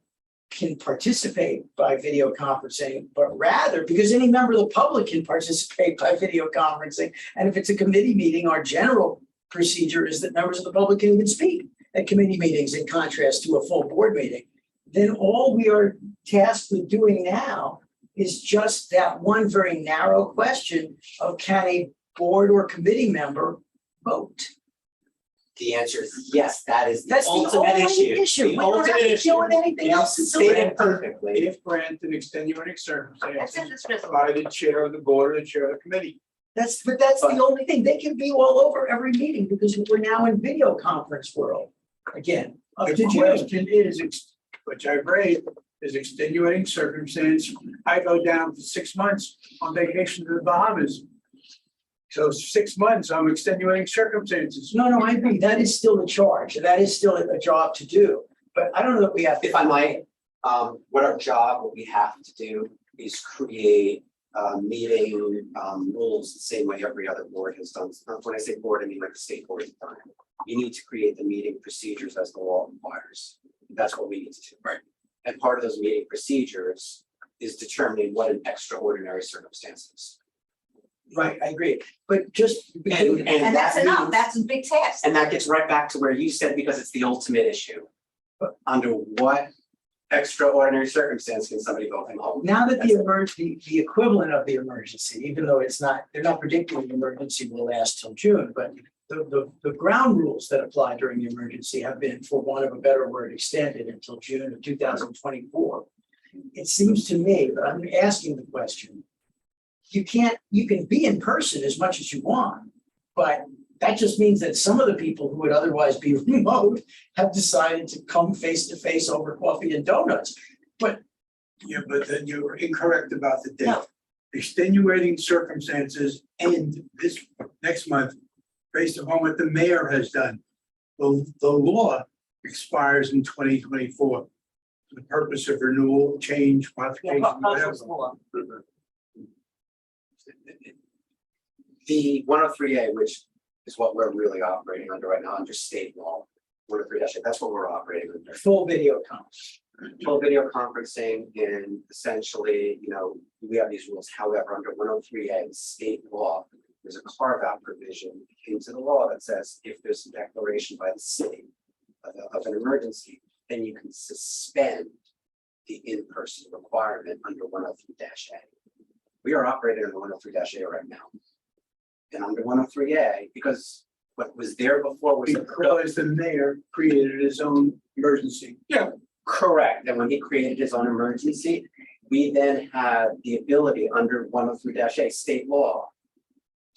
can participate by video conferencing, but rather because any member of the public can participate by video conferencing. And if it's a committee meeting, our general procedure is that members of the public can even speak at committee meetings in contrast to a full board meeting. Then all we are tasked with doing now is just that one very narrow question of can a board or committee member vote? The answer is yes, that is the That's the ultimate only issue. issue. The We don't have ultimate to issue. deal with anything else until Stated then. perfectly. If granted extenuating That's circumstances in this resolution. by the chair of the board or the chair of the committee. That's the only thing. They can be all over every meeting because we're now in video conference world again. Up The to June. question is, which I've raised, is extenuating circumstance. I go down for 6 months on vacation to the Bahamas. So 6 months, I'm extenuating circumstances. No, I agree. That is still a charge. That is still a job to do. But I don't know that we have. If I might, what we have to do is create meeting rules the same way every other board has done. When I say board, I mean like the state board has done. You need to create the meeting procedures as the law requires. That's what we need to do. Right. And part of those meeting procedures is determining what an extraordinary circumstance is. Right, I agree. But just. And And that's that enough, means- that's a big task. And that gets right back to where you said, because it's the ultimate issue. But under what extraordinary circumstance can somebody go from home? Now that the equivalent of the emergency, even though it's not, they're not predicting the emergency will last till June, but the ground rules that apply during the emergency have been, for want of a better word, extended until June of 2024. It seems to me, but I'm asking the question, you can be in person as much as you want, but that just means that some of the people who would otherwise be remote have decided to come face to face over coffee and donuts. But Yeah, but then you're incorrect about the date. No. Extenuating circumstances end this next month based upon what the mayor has done. The law expires in 2024. For the purpose of renewal, change, modification, whatever. The 103A, which is what we're really operating under right now, under state law, 103 that's what we're operating under. full video conference. Full video conferencing, and essentially, we have these rules. However, under 103A, state law, there's a carve out provision into the law that says if there's a declaration by the city of an emergency, then you can suspend the in-person requirement under 103-A. We are operating under 103-A right now. And under 103A, because what was there before was Because the mayor created his own emergency. correct. And when he created his own emergency, we then had the ability under 103-A state law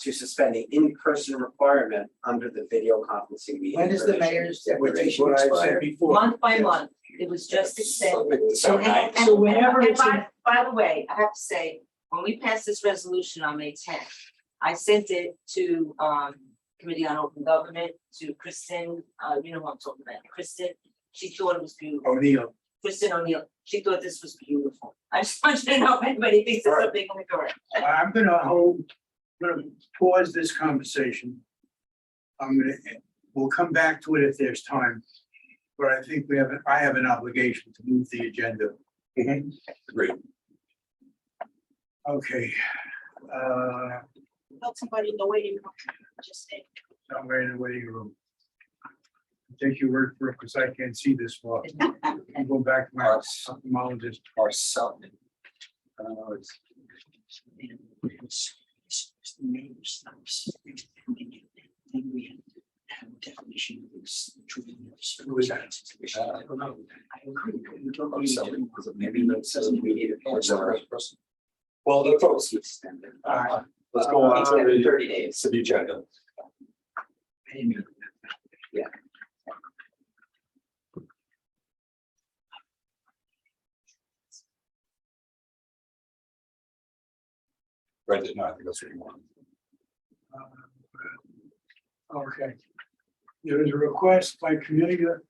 to suspend the in-person requirement under the video conferencing meeting. When does the provision. mayor's Which is declaration what I said expire? before. Month by month, it was just extended. December And- 9th. and- So whenever and it's in- by the way, I have to say, when we passed this resolution on May 10th, I sent it to Committee on Open Government, to Kristen, you know who I'm talking about, Kristen. She thought it was beautiful. O'Neill. Kristen O'Neill, she thought this was beautiful. I just want you to know if anybody thinks it's something incorrect. I'm gonna pause this conversation. We'll come back to it if there's time. But I think I have an obligation to move the agenda. Agreed. Okay. Got somebody in the waiting room, just say. Somewhere in the waiting room. Take your word for it, because I can't see this far. I'll go back to my ophthalmologist. Our son. Definition of Who is that? I don't know. I agree. Our son. Maybe that says we need it. Well, the folks, All right. let's go on to the 30 days. to the agenda. Yeah. Right, no, I think that's what you want. Okay. There is a request by Cornelia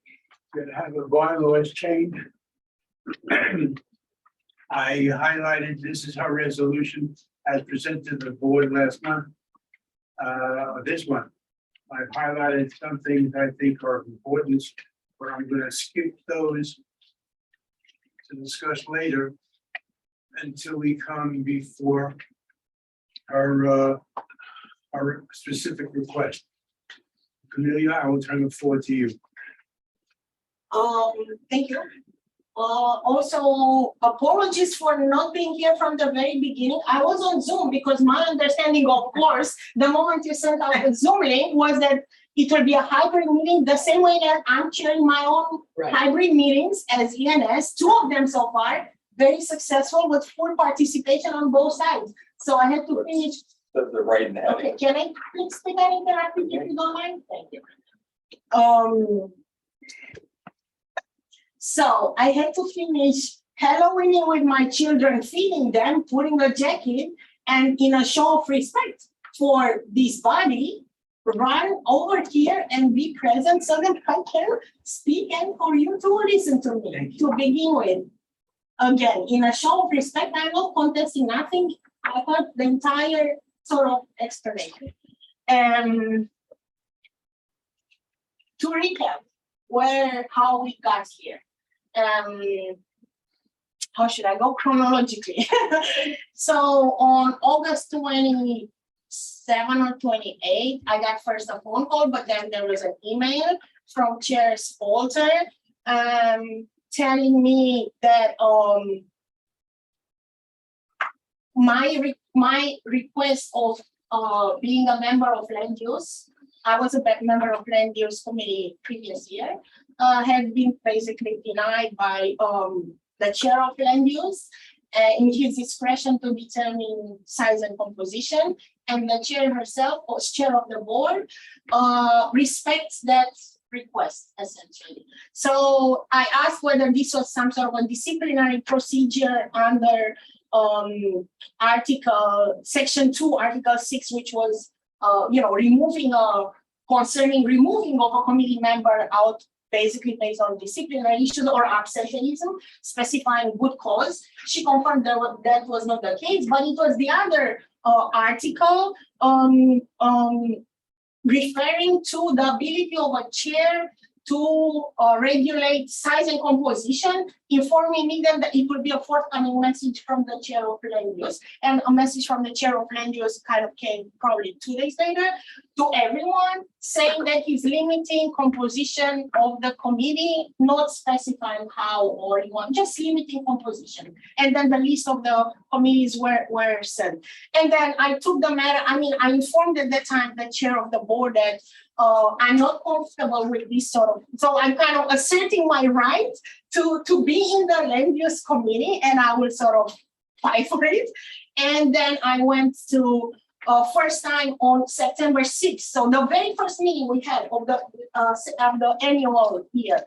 to have a bylaws change. I highlighted, this is her resolution as presented to the board last month. This one, I've highlighted some things I think are important, but I'm gonna skip those to discuss later until we come before our specific request. Cornelia, I will turn the floor to you. Thank you. Also, apologies for not being here from the very beginning. I was on Zoom because my understanding, of course, the moment you sent out the Zoom link was that it will be a hybrid meeting, the same way that I'm chairing my own Right. hybrid meetings as ENS, 2 of them so far, very successful with full participation on both sides. So I had to finish. The right in the heading. Okay, can I please speak interactive if you don't mind? Thank you. So I had to finish Halloween with my children, feeding them, putting a jacket, and in a show of respect for this body, run over here and be present so that I can speak and for you to listen to me Thank to begin with. Again, in a show of respect, I'm not contesting nothing. I heard the entire sort of explanation. To recap, how we got here. How should I go chronologically? So on August 27 or 28, I got first a phone call, but then there was an email from Chair Spalter telling me that my request of being a member of land use, I was a member of land use committee previous year, had been basically denied by the chair of land use in his discretion to determine size and composition. And the chair herself, as chair of the board, respects that request essentially. So I asked whether this was some sort of a disciplinary procedure under section 2, article 6, which was removing of a committee member out basically based on disciplinary issues or absenteeism, specifying good cause. She confirmed that was not the case, but it was the other article referring to the ability of a chair to regulate size and composition, informing me then that it will be a forthcoming message from the chair of land use. And a message from the chair of land use kind of came probably 2 days later to everyone, saying that he's limiting composition of the committee, not specifying how or what, just limiting composition. And then the list of the committees were sent. And then I took the matter, I informed at that time the chair of the board that I'm not comfortable with this sort of, so I'm kind of asserting my right to be in the land use committee, and I will sort of fight for it. And then I went to first time on September 6th. So the very first meeting we had of the annual year,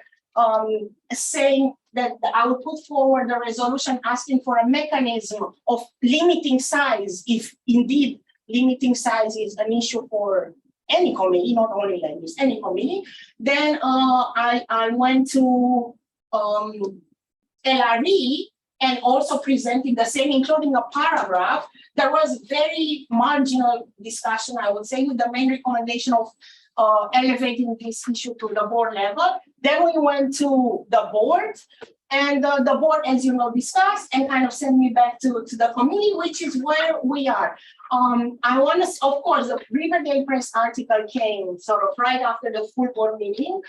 saying that I would put forward a resolution asking for a mechanism of limiting size, if indeed limiting size is an issue for any committee, not only land use, any committee. Then I went to LRE and also presented the same, including a paragraph. There was very marginal discussion, I would say, with the main recommendation of elevating this issue to the board level. Then we went to the board, and the board, as you know, discussed and kind of sent me back to the committee, which is where we are. I want to, of course, the Riverdale Press article came sort of right after the full board meeting,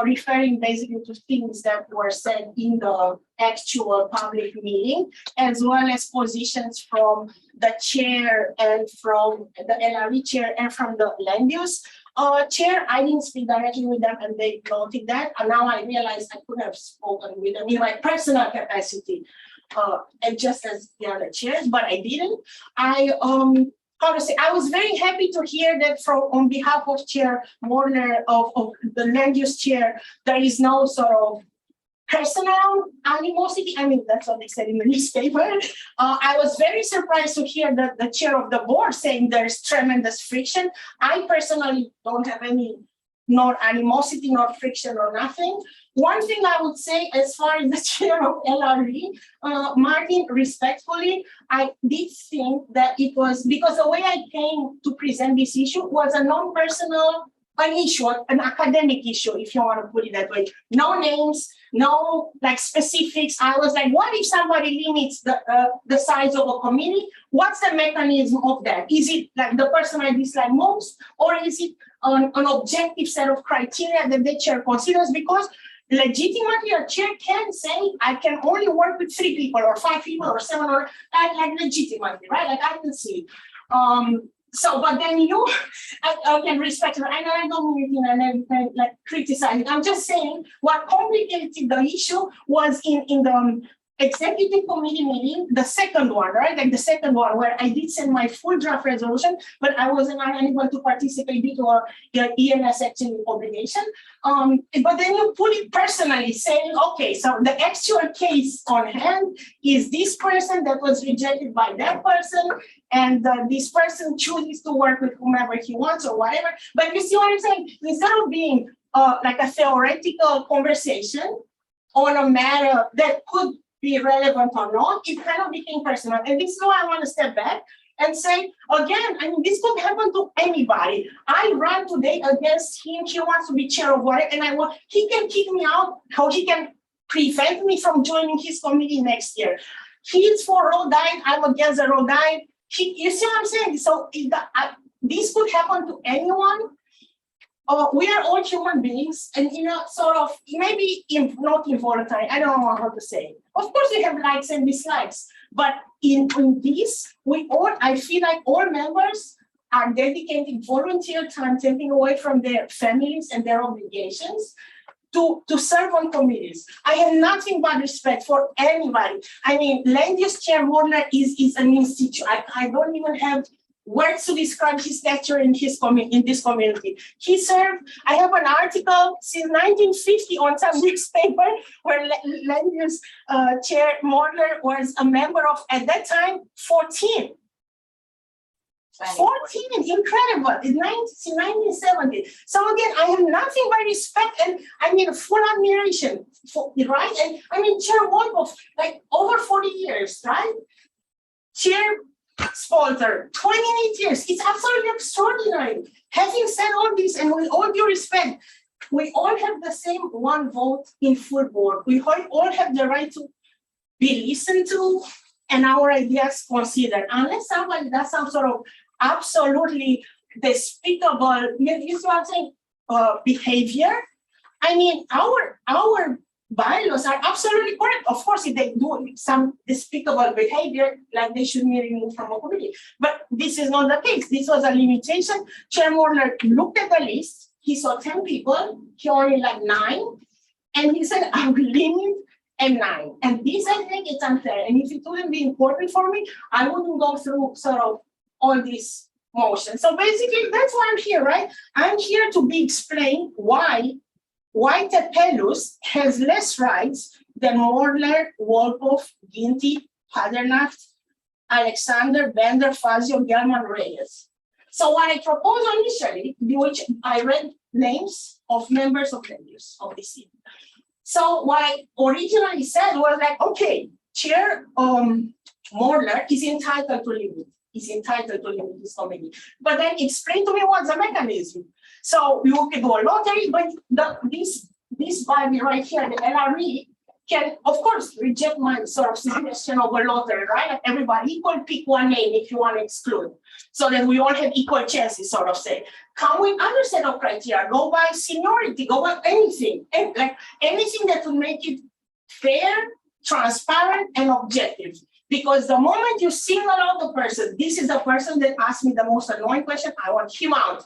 referring basically to things that were said in the actual public meeting, as well as positions from the chair and from the LRE chair and from the land use chair. I didn't speak directly with them, and they noted that. And now I realize I could have spoken with them in my personal capacity, and just as the other chairs, but I didn't. I was very happy to hear that on behalf of Chair Warner of the land use chair, there is no sort of personal animosity. I mean, that's what they said in the newspaper. I was very surprised to hear that the chair of the board saying there's tremendous friction. I personally don't have any, nor animosity, nor friction, or nothing. One thing I would say, as far as the chair of LRE, Martin, respectfully, I did think that it was because the way I came to present this issue was a non-personal, an issue, an academic issue, if you want to put it that way. No names, no like specifics. I was like, what if somebody limits the size of a committee? What's the mechanism of that? Is it like the person I dislike most, or is it an objective set of criteria that the chair considers? Because legitimately, a chair can say, I can only work with 3 people or 5 people or 7 or like legitimately, right? Like I can see. So, but then you, I can respect it. I know I don't mean, you know, like criticizing. I'm just saying what complicated the issue was in the executive committee meeting, the second one, right? Like the second one where I did send my full draft resolution, but I wasn't unable to participate due to ENS actually obligation. But then you put it personally saying, okay, so the actual case on hand is this person that was rejected by that person, and this person chooses to work with whomever he wants or whatever. But you see what I'm saying? Instead of being like a theoretical conversation on a matter that could be relevant or not, it kind of became personal. And this is why I want to step back and say, again, I mean, this could happen to anybody. I ran today against him. He wants to be chair of whatever, and he can kick me out, or he can prevent me from joining his committee next year. He's for Rodine, I'm against the Rodine. You see what I'm saying? So this could happen to anyone. We are all human beings, and sort of maybe not involuntary. I don't know how to say. Of course, we have likes and dislikes, but in this, I feel like all members are dedicating volunteer time, taking away from their families and their obligations to serve on committees. I have nothing but respect for anybody. I mean, land use chair Morner is an institute. I don't even have words to describe his stature in this community. He served, I have an article since 1950 on some newspaper where land use chair Morner was a member of, at that time, 14. 14, incredible, in 1970. So again, I have nothing but respect and I mean full admiration for, right? And I mean, Chair Wolkoff, like over 40 years, right? Chair Spalter, 28 years. It's absolutely extraordinary. Having said all this, and with all due respect, we all have the same one vote in full board. We all have the right to be listened to and our ideas considered. Unless somebody does some sort of absolutely despicable, you see what I'm saying, behavior. I mean, our bylaws are absolutely correct. Of course, if they do some despicable behavior, like they should be removed from a committee. But this is not the case. This was a limitation. Chair Morner looked at the list. He saw 10 people. He only liked 9. And he said, I will limit and 9. And this, I think, it's unfair. And if it wouldn't be important for me, I wouldn't go through sort of all these motions. So basically, that's why I'm here, right? I'm here to be explained why Tepelus has less rights than Morner, Wolkoff, Ginty, Padernacht, Alexander, Bender, Fazio, Gelman, Reyes. So what I proposed initially, which I read names of members of Lenders of the city. So what I originally said was like, okay, Chair Morner is entitled to limit. Is entitled to limit this committee. But then explain to me what's the mechanism. So you can do a lottery, but this body right here, the LRE, can of course reject my sort of suggestion of a lottery, right? Like everybody equal, pick one name if you want to exclude. So that we all have equal chances, sort of say. Come with other set of criteria, go by seniority, go by anything. And like anything that will make it fair, transparent, and objective. Because the moment you single out the person, this is the person that asked me the most annoying question, I want him out.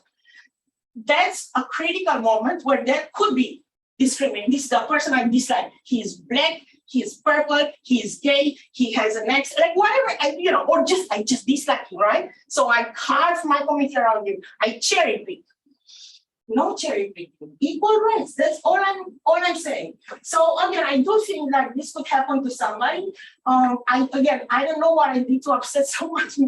That's a critical moment where there could be discrimination. This is the person I dislike. He's black, he's purple, he's gay, he has an ex, like whatever, or I just dislike him, right? So I carve my committee around him. I cherry pick. no cherry picking, equal rights. That's all I'm saying. So again, I do think that this could happen to somebody. I don't know what I did to upset so much,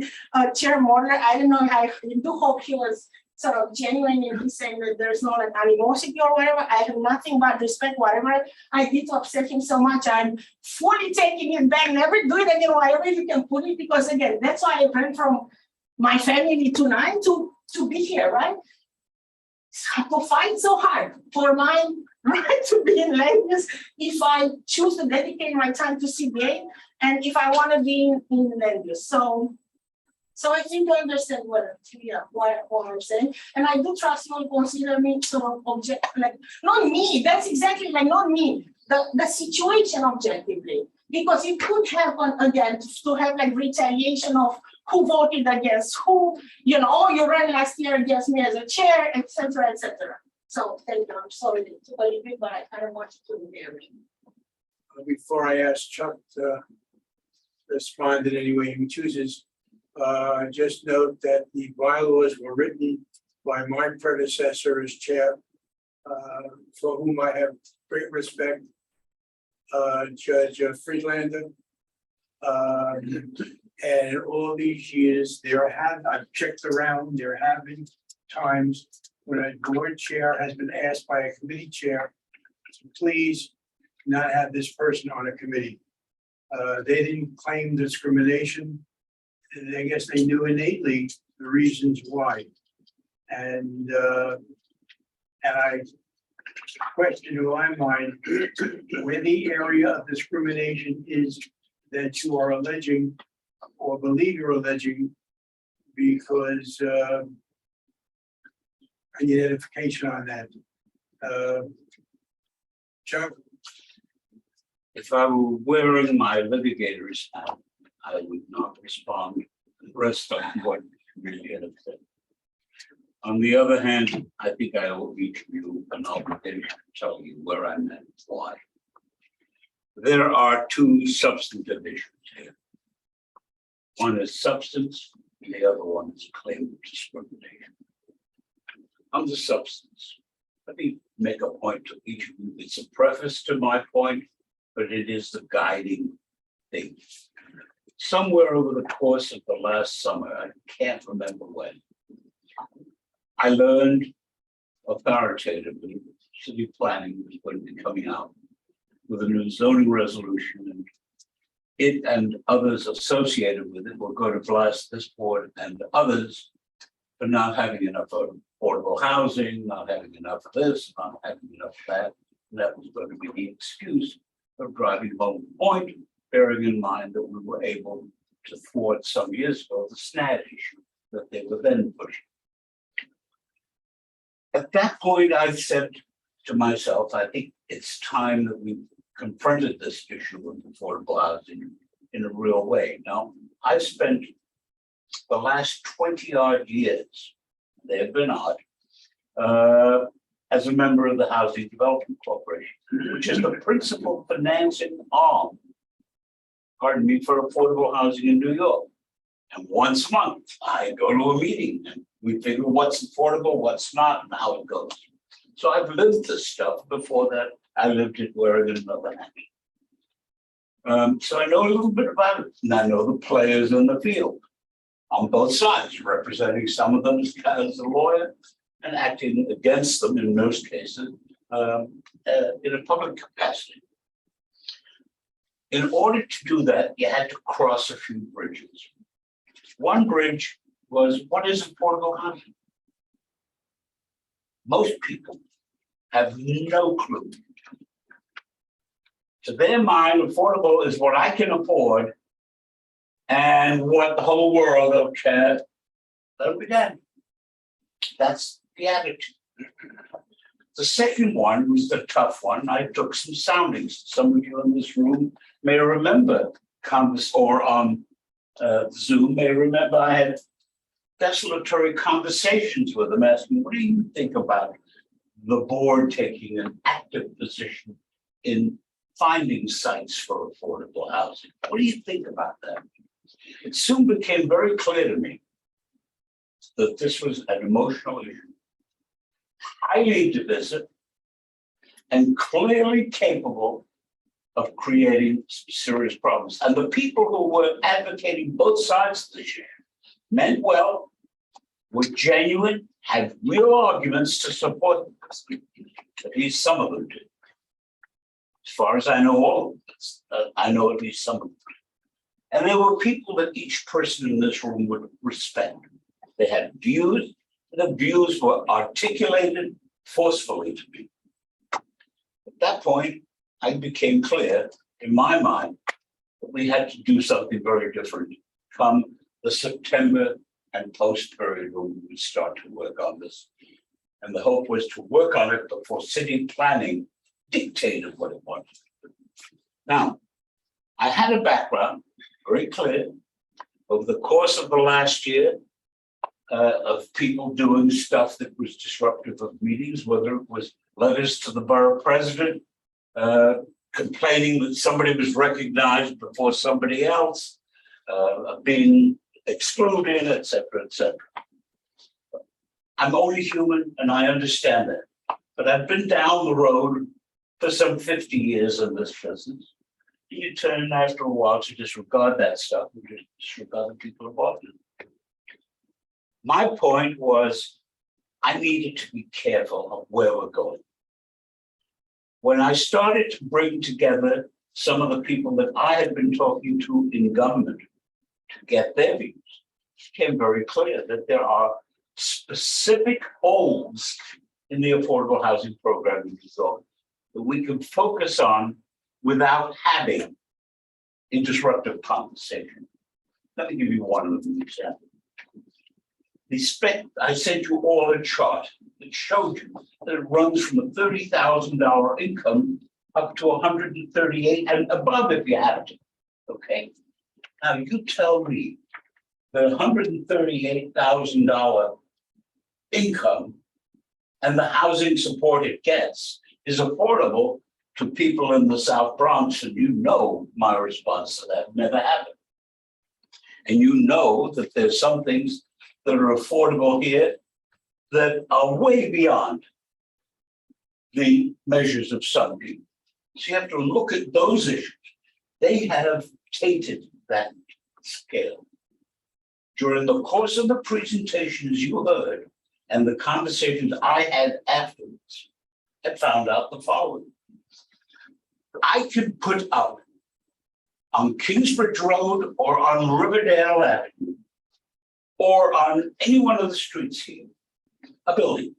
Chair Morner. I don't know. I do hope he was sort of genuine in his saying that there's no like animosity or whatever. I have nothing but respect. Whatever I did to upset him so much, I'm fully taking it back. Never do it again. Wherever you can put it, because again, that's why I went from my family tonight to be here, right? To fight so hard for my right to be in land use if I choose to dedicate my time to CBA and if I want to be in land use. So I think I understand what I'm saying. And I do trust you will consider me sort of object, like not me, that's exactly like not me, the situation objectively. Because it could happen again to have like retaliation of who voted against who, you know, oh, you ran last year against me as a chair, etc., etc. So thank you. I'm sorry to believe it, but I don't want you to be there. Before I ask Chuck to respond in any way he chooses, just note that the bylaws were written by my predecessor as chair, for whom I have great respect, Judge Friedlander. And in all these years, I've checked around, there have been times when a board chair has been asked by a committee chair to please not have this person on a committee. They didn't claim discrimination. And I guess they knew innately the reasons why. And I question in my mind where the area of discrimination is that you are alleging or believe you're alleging, because I need identification on that. Chuck? If I were wearing my litigator's hat, I would not respond to the rest of what you really have said. On the other hand, I think I owe each of you an obligation to tell you where I'm at, why. There are two substantive issues here. One is substance, and the other one is claim of discrimination. On the substance, let me make a point to each of you. It's a preface to my point, but it is the guiding thing. Somewhere over the course of the last summer, I can't remember when, I learned authoritatively that city planning was going to be coming out with a new zoning resolution, and it and others associated with it were going to blast this board and others for not having enough affordable housing, not having enough of this, not having enough of that. And that was going to be the excuse of driving home the point, bearing in mind that we were able to thwart some years ago the SNAD issue that they were then pushing. At that point, I said to myself, I think it's time that we confronted this issue of affordable housing in a real way. Now, I've spent the last 20-odd years, they have been odd, as a member of the Housing Development Corporation, which is the principal financing arm, pardon me, for affordable housing in New York. And once a month, I go to a meeting and we figure what's affordable, what's not, and how it goes. So I've lived this stuff. Before that, I lived it wearing another hat. So I know a little bit about it, and I know the players in the field on both sides, representing some of them as a lawyer and acting against them in most cases in a public capacity. In order to do that, you had to cross a few bridges. One bridge was, what is affordable housing? Most people have no clue. To their mind, affordable is what I can afford and what the whole world okay, that'll be done. That's the attitude. The second one was the tough one. I took some soundings. Some of you in this room may remember on Zoom may remember I had desultory conversations with them asking, what do you think about the board taking an active position in finding sites for affordable housing? What do you think about that? It soon became very clear to me that this was an emotional issue. highly divisive, and clearly capable of creating serious problems. And the people who were advocating both sides of the issue meant well, were genuine, had real arguments to support them. At least some of them did. As far as I know, all of them, I know at least some of them. And there were people that each person in this room would respect. They had views, and the views were articulated forcefully to me. At that point, I became clear in my mind that we had to do something very different come the September and post period when we would start to work on this. And the hope was to work on it before city planning dictated what it wanted. Now, I had a background very clear over the course of the last year of people doing stuff that was disruptive of meetings, whether it was letters to the borough president, complaining that somebody was recognized before somebody else, being excluded, et cetera, et cetera. I'm only human and I understand that, but I've been down the road for some 50 years in this business. You turn after a while to disregard that stuff and just disregard the people involved in it. My point was I needed to be careful of where we're going. When I started to bring together some of the people that I had been talking to in government to get their views, it became very clear that there are specific holes in the affordable housing program in New York that we can focus on without having a disruptive conversation. Let me give you one of them example. I sent you all a chart that showed you that it runs from a $30,000 income up to 138 and above if you have to. Okay. Now you tell me the $138,000 income and the housing support it gets is affordable to people in the South Bronx, and you know my response to that never happened. And you know that there's some things that are affordable here that are way beyond the measures of some people. So you have to look at those issues. They have tainted that scale. During the course of the presentations you heard and the conversations I had afterwards, I found out the following. I could put up on Kingsbridge Road or on Riverdale Avenue or on any one of the streets here, a building.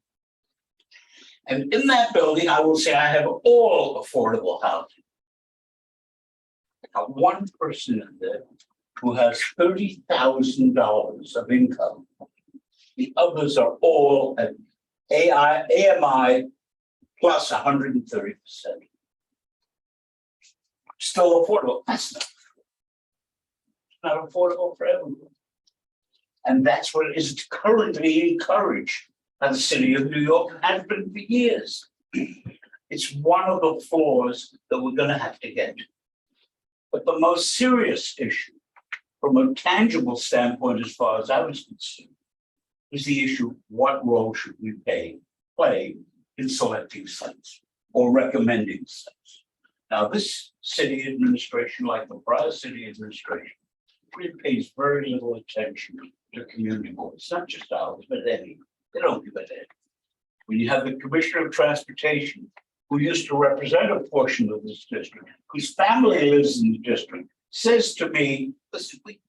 And in that building, I will say I have all affordable housing. I got one person in there who has $30,000 of income. The others are all at AMI plus 130%. Still affordable. That's not affordable for everyone. And that's what is currently encouraged by the city of New York and has been for years. It's one of the flaws that we're going to have to get to. But the most serious issue, from a tangible standpoint, as far as I was concerned, is the issue: what role should we play in selecting sites or recommending sites? Now, this city administration, like the prior city administration, really pays very little attention to community boards, not just ours, but any. They don't give a damn. When you have the Commissioner of Transportation, who used to represent a portion of this district, whose family lives in the district, says to me, listen, we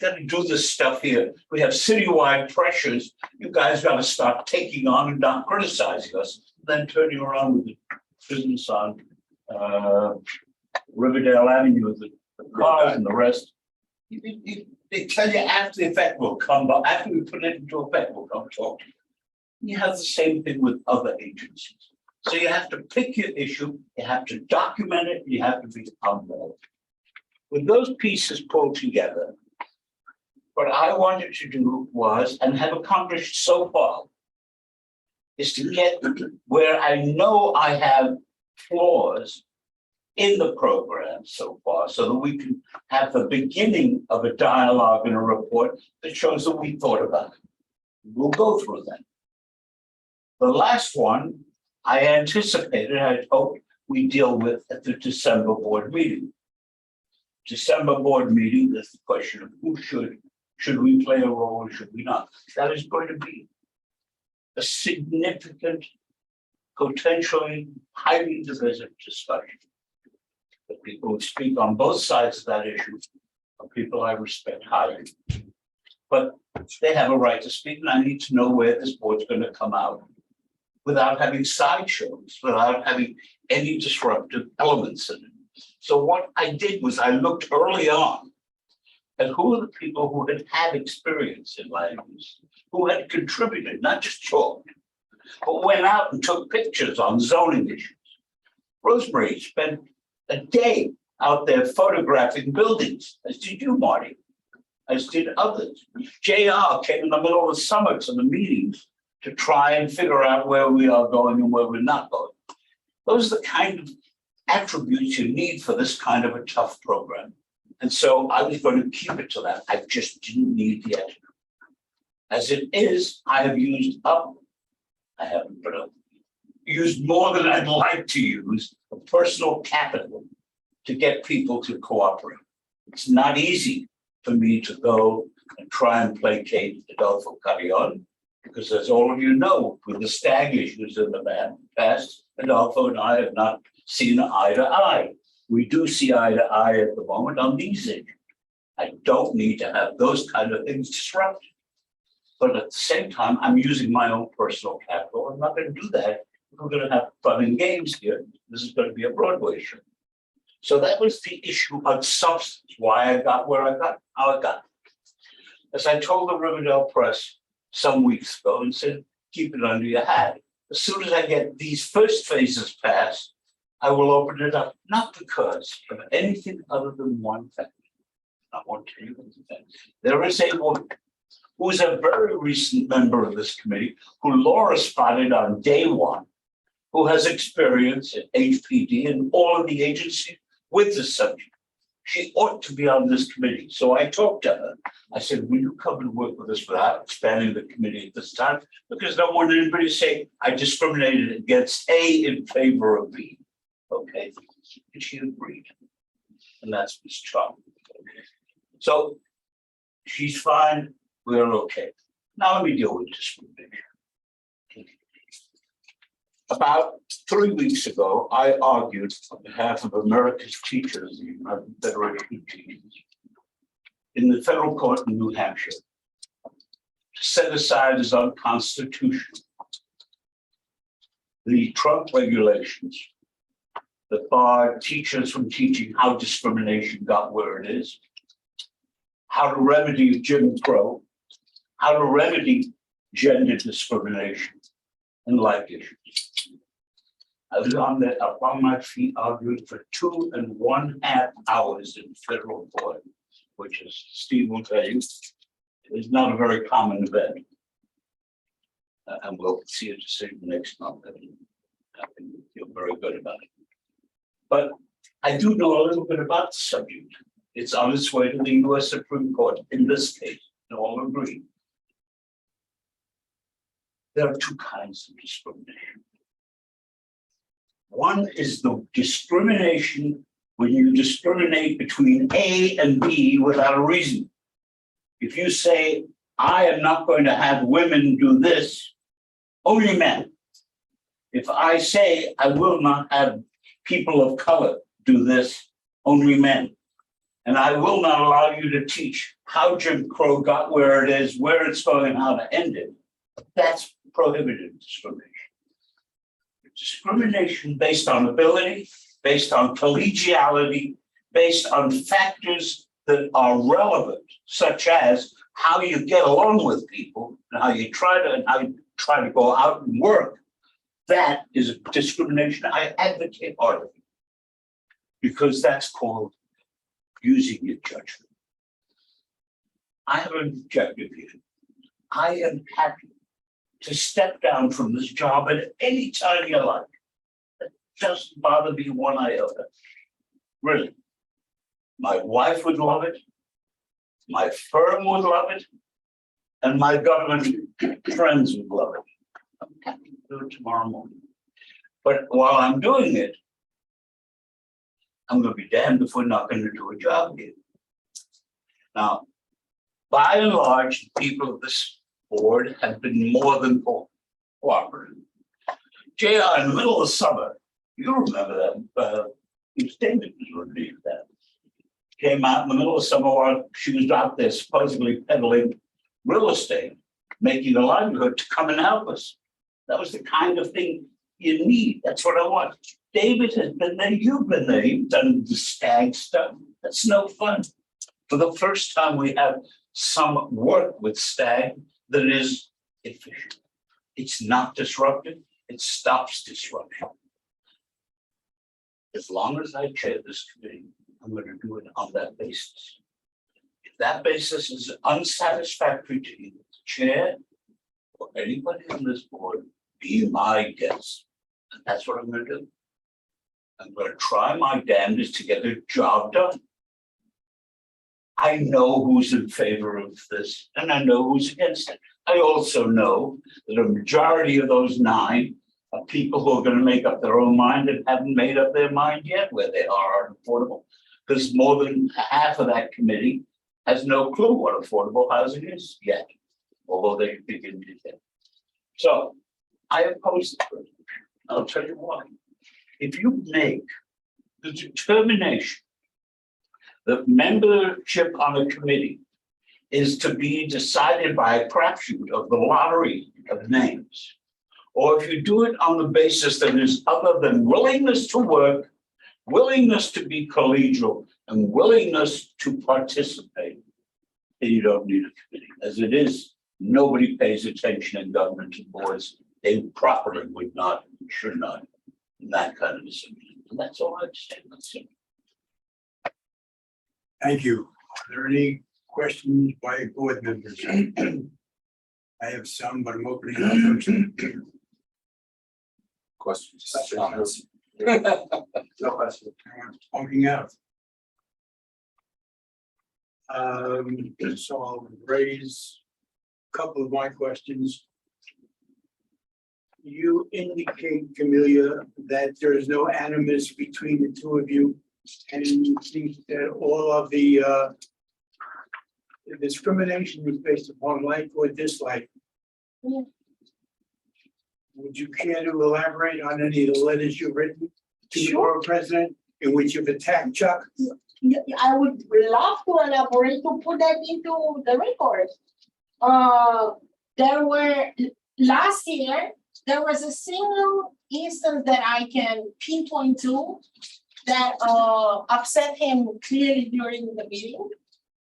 got to do this stuff here. We have citywide pressures. You guys got to start taking on and not criticizing us, then turning around with the business on Riverdale Avenue, the cars and the rest. They tell you after the effect will come, but after we put it into effect, we'll come talk to you. You have the same thing with other agencies. So you have to pick your issue, you have to document it, you have to be humble. With those pieces pulled together, what I wanted to do was, and have accomplished so far, is to get where I know I have flaws in the program so far, so that we can have the beginning of a dialogue and a report that shows that we thought about it. We'll go through that. The last one, I anticipated, I hoped we deal with at the December board meeting. December board meeting, there's the question of who should we play a role or should we not? That is going to be a significant, potentially highly divisive discussion. The people who speak on both sides of that issue are people I respect highly. But they have a right to speak, and I need to know where this board's going to come out without having sideshows, without having any disruptive elements in it. So what I did was I looked early on at who are the people who had experience in land use, who had contributed, not just talked, but went out and took pictures on zoning issues. Rosemary spent a day out there photographing buildings, as did you, Marty, as did others. JR came in the middle of the summer to the meetings to try and figure out where we are going and where we're not going. Those are the kind of attributes you need for this kind of a tough program. And so I was going to keep it to that. I just didn't need the editor. As it is, I have used up, I haven't put up, used more than I'd like to use of personal capital to get people to cooperate. It's not easy for me to go and try and placate Adolfo Carrion, because as all of you know, with the stag issues in the past, Adolfo and I have not seen eye to eye. We do see eye to eye at the moment on these issues. I don't need to have those kind of things disrupted. But at the same time, I'm using my own personal capital. I'm not going to do that. We're going to have fun and games here. This is going to be a Broadway show. So that was the issue of substance, why I got where I got, how I got. As I told the Riverdale Press some weeks ago and said, keep it under your hat. As soon as I get these first phases passed, I will open it up, not because of anything other than one thing. I want to tell you one thing. There is a woman who is a very recent member of this committee, who Laura spotted on day one, who has experience at HPD and all of the agencies with this subject. She ought to be on this committee. So I talked to her. I said, will you come and work with us without expanding the committee at this time? Because I don't want anybody to say I discriminated against A in favor of B. Okay, and she agreed. And that's Ms. Trump. So she's fine, we're okay. Now let me deal with discrimination. About 3 weeks ago, I argued on behalf of America's teachers, the American Federation of Teachers, in the federal court in New Hampshire, to set aside as unconstitutional the Trump regulations that bar teachers from teaching how discrimination got where it is, how to remedy Jim Crow, how to remedy gender discrimination and like issues. I was up on my feet arguing for 2.5 hours in federal court, which, as Steve will tell you, is not a very common event. And we'll see a decision next month. I feel very good about it. But I do know a little bit about the subject. It's on its way to the US Supreme Court in this case, and all agree. There are two kinds of discrimination. One is the discrimination when you discriminate between A and B without a reason. If you say, I am not going to have women do this, only men. If I say I will not have people of color do this, only men. And I will not allow you to teach how Jim Crow got where it is, where it's going, and how to end it. That's prohibited discrimination. Discrimination based on ability, based on collegiality, based on factors that are relevant, such as how you get along with people and how you try to go out and work. That is discrimination I advocate heartily, because that's called using your judgment. I have an objective here. I am happy to step down from this job at any time you like. It doesn't bother me one iota. Really. My wife would love it. My firm would love it. And my government friends would love it. I'm happy. do it tomorrow morning. But while I'm doing it, I'm gonna be damned if we're not gonna do a job here. Now, by and large, people of this board have been more than cooperative. JR, in the middle of summer, you remember that, it was David was relieved that. Came out in the middle of summer while she was out there supposedly peddling real estate, making a livelihood to come and help us. That was the kind of thing you need. That's what I want. David has been there, you've been there, you've done the stag stuff. That's no fun. For the first time, we have some work with stag that is efficient. It's not disruptive, it stops disruption. As long as I chair this committee, I'm going to do it on that basis. If that basis is unsatisfactory to either the chair or anybody on this board, be my guest. And that's what I'm going to do. I'm going to try my damnedest to get the job done. I know who's in favor of this and I know who's against it. I also know that a majority of those 9 are people who are going to make up their own mind and haven't made up their mind yet where they are affordable. Because more than half of that committee has no clue what affordable housing is yet, although they begin to get. So I oppose the resolution. I'll tell you why. If you make the determination that membership on a committee is to be decided by a crapshoot of the lottery of names, or if you do it on the basis that is other than willingness to work, willingness to be collegial, and willingness to participate, then you don't need a committee. As it is, nobody pays attention in government and boards. They properly would not, should not, in that kind of a situation. And that's all I'd say. That's it. Thank you. Are there any questions by board members? I have some, but I'm opening it up. Questions, comments? No question. Everyone's talking out. So I'll raise a couple of my questions. You indicate, Camelia, that there is no animus between the two of you, and you think that all of the discrimination is based upon like or dislike. Yeah. Would you care to elaborate on any of the letters you've written to the Sure. borough president in which you've attacked Chuck? Yeah, I would love to elaborate to put that into the record. There were, last year, there was a single instance that I can pinpoint to that upset him clearly during the meeting.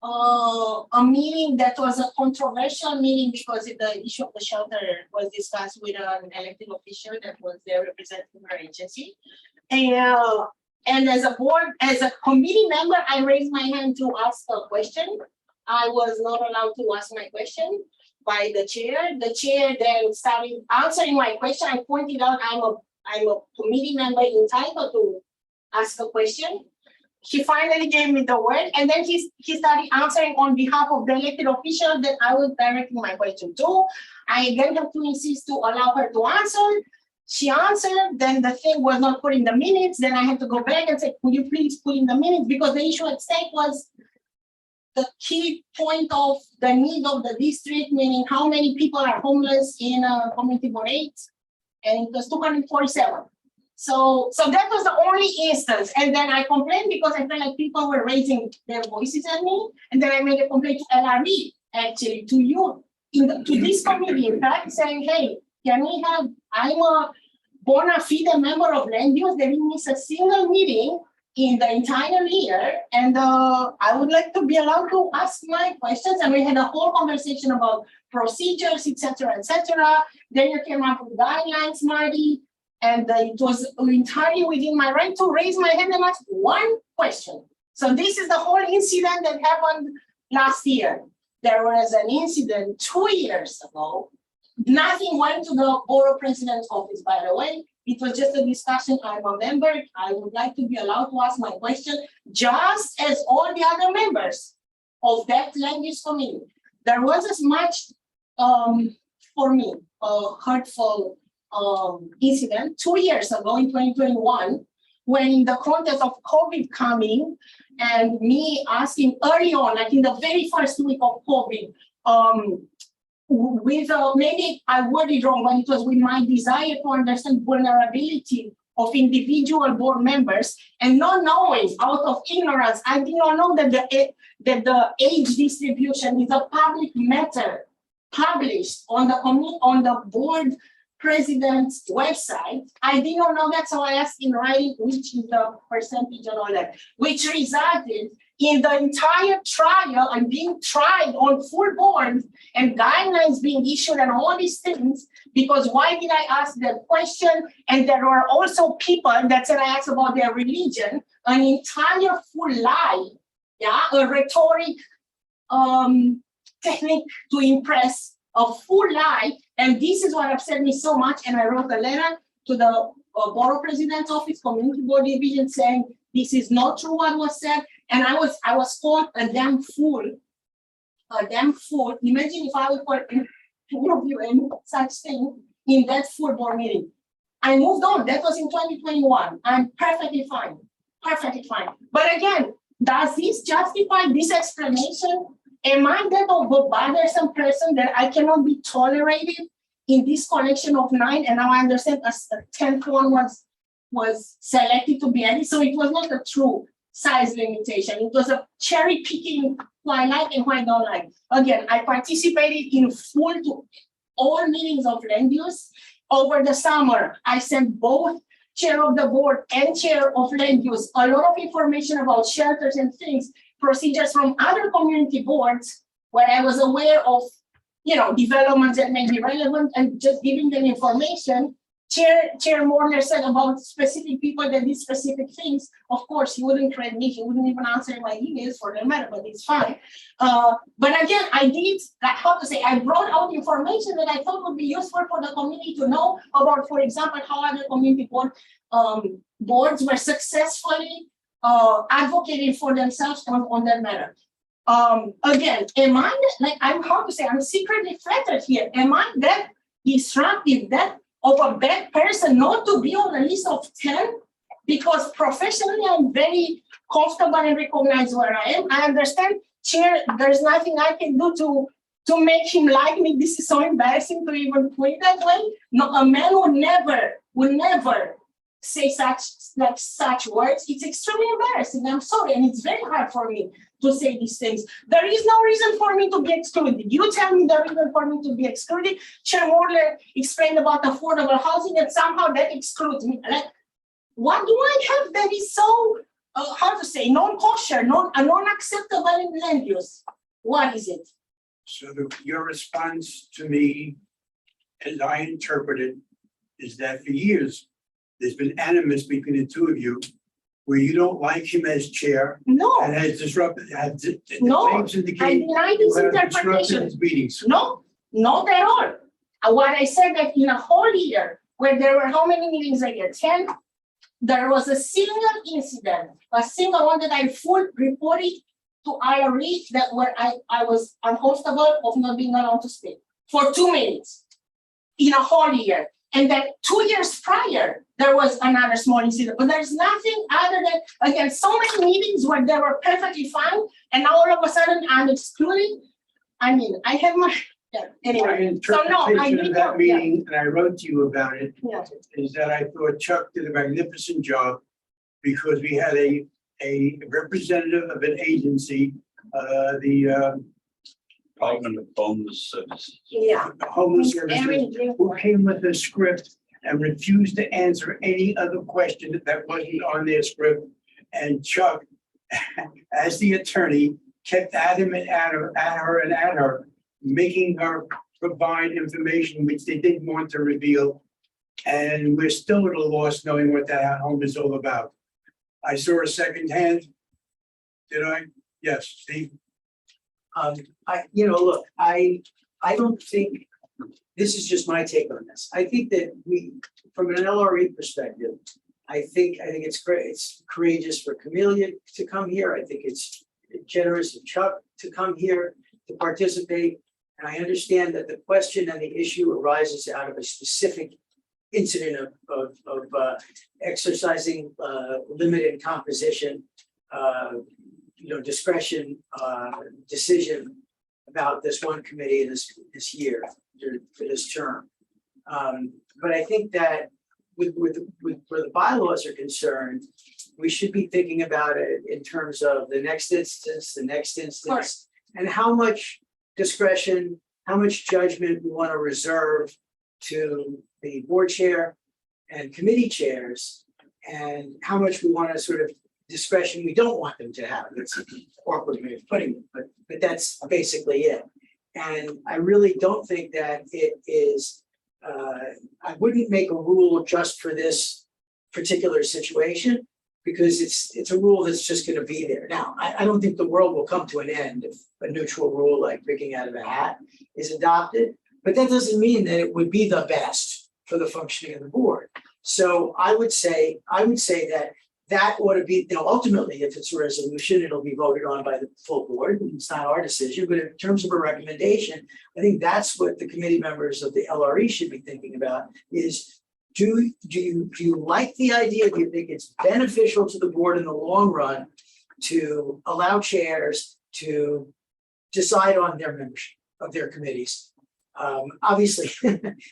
A meeting that was a controversial meeting because the issue of the shelter was discussed with an elected official that was there representing her agency. And as a board, as a committee member, I raised my hand to ask a question. I was not allowed to ask my question by the chair. The chair then started answering my question. I pointed out I'm a committee member entitled to ask a question. He finally gave me the word, and then he started answering on behalf of the elected official that I was directing my question to. I again have to insist to allow her to answer. She answered, then the thing was not put in the minutes. Then I had to go back and say, could you please put in the minutes? Because the issue at stake was the key point of the need of the district, meaning how many people are homeless in Community Board 8, and it was 247. So that was the only instance. And then I complained because I felt like people were raising their voices at me. And then I made a complaint to LRB, actually, to you, to this committee, in fact, saying, hey, can we have, I'm a bona fide member of land use, they didn't miss a single meeting in the entire year. And I would like to be allowed to ask my questions. And we had a whole conversation about procedures, et cetera, et cetera. Then you came up with guidelines, Marty. And it was entirely within my right to raise my hand and ask one question. So this is the whole incident that happened last year. There was an incident 2 years ago. Nothing went to the borough president's office, by the way. It was just a discussion. I'm a member. I would like to be allowed to ask my question, just as all the other members of that land use committee. There was as much, for me, hurtful incident 2 years ago in 2021, when in the context of COVID coming and me asking early on, like in the very first week of COVID, with maybe I worded it wrong, but it was with my desire to understand vulnerability of individual board members and not knowing out of ignorance, I did not know that the age distribution is a public matter published on the board president's website. I did not know that, so I asked in writing which is the percentage and all that, which resulted in the entire trial and being tried on full board and guidelines being issued and all these things. Because why did I ask that question? And there were also people that said I asked about their religion, an entire full lie, yeah, a rhetoric technique to impress, a full lie. And this is what upset me so much. And I wrote a letter to the borough president's office, community board division, saying this is not true what was said. And I was called a damn fool. A damn fool. Imagine if I would put interview and such thing in that full board meeting. I moved on. That was in 2021. I'm perfectly fine. Perfectly fine. But again, does this justify this explanation? Am I that of a bothersome person that I cannot be tolerated in this collection of 9? And now I understand a 10th one was selected to be added. So it was not a true size limitation. It was a cherry picking who I like and who I don't like. Again, I participated in full to all meetings of land use. Over the summer, I sent both chair of the board and chair of land use a lot of information about shelters and things, procedures from other community boards where I was aware of, developments that may be relevant and just giving them information. Chair Morner said about specific people that did specific things. Of course, he wouldn't credit me. He wouldn't even answer my emails for that matter, but it's fine. But again, I brought out information that I thought would be useful for the community to know about, for example, how other community boards were successfully advocating for themselves on that matter. Again, I'm secretly flattered here. Am I that disruptive, that of a bad person not to be on a list of 10? Because professionally, I'm very comfortable and recognize where I am. I understand, Chair, there's nothing I can do to make him like me. This is so embarrassing to even put it that way. No, a man would never say such words. It's extremely embarrassing. I'm sorry, and it's very hard for me to say these things. There is no reason for me to be excluded. You tell me the reason for me to be excluded. Chair Morler explained about affordable housing, and somehow that excludes me. Like, what do I have that is so, non-kosher, non-acceptable in land use? What is it? So your response to me, as I interpret it, is that for years, there's been animus between the two of you where you don't like him as chair No, and has disrupted, No, tapes indicate I deny this you have disrupted interpretation. his meetings. No, not at all. What I said that in a whole year, where there were how many meetings a year? 10. There was a single incident, a single one that I full reported to IRE that where I was uncomfortable of not being allowed to speak for 2 minutes in a whole year. And then 2 years prior, there was another small incident, but there's nothing other than, again, so many meetings where they were perfectly fine, and now all of a sudden I'm excluded. I mean, I have my, My anyway, so no, I interpretation did of that not, meeting, and I wrote to you about it, yeah. is that I thought Chuck did a magnificent job because we had a representative of an agency, the Department of Homeless Services. Yeah. homeless services, Aaron who Drinkwater. came with a script and refused to answer any other question that wasn't on their script. And Chuck, as the attorney, kept adamant at her, making her provide information which they didn't want to reveal. And we're still at a loss knowing what that home is all about. I saw a second hand. Did I? Yes, Steve? Look, I don't think, this is just my take on this. I think that from an LRE perspective, I think it's great. It's courageous for Camelia to come here. I think it's generous of Chuck to come here to participate. And I understand that the question and the issue arises out of a specific incident of exercising limited composition, discretion, decision about this one committee this year, for this term. But I think that with where the bylaws are concerned, we should be thinking about it in terms of the next instance, and how much discretion, how much judgment we want to reserve to the board chair and committee chairs, and how much we want to sort of discretion we don't want them to have. It's an awkward way of putting it, but that's basically it. And I really don't think that it is, I wouldn't make a rule just for this particular situation, because it's a rule that's just gonna be there. Now, I don't think the world will come to an end if a neutral rule like picking out of a hat is adopted, but that doesn't mean that it would be the best for the functioning of the board. So I would say that ought to be, ultimately, if it's a resolution, it'll be voted on by the full board. It's not our decision, but in terms of a recommendation, I think that's what the committee members of the LRE should be thinking about is, do you like the idea? Do you think it's beneficial to the board in the long run to allow chairs to decide on their membership of their committees? Obviously,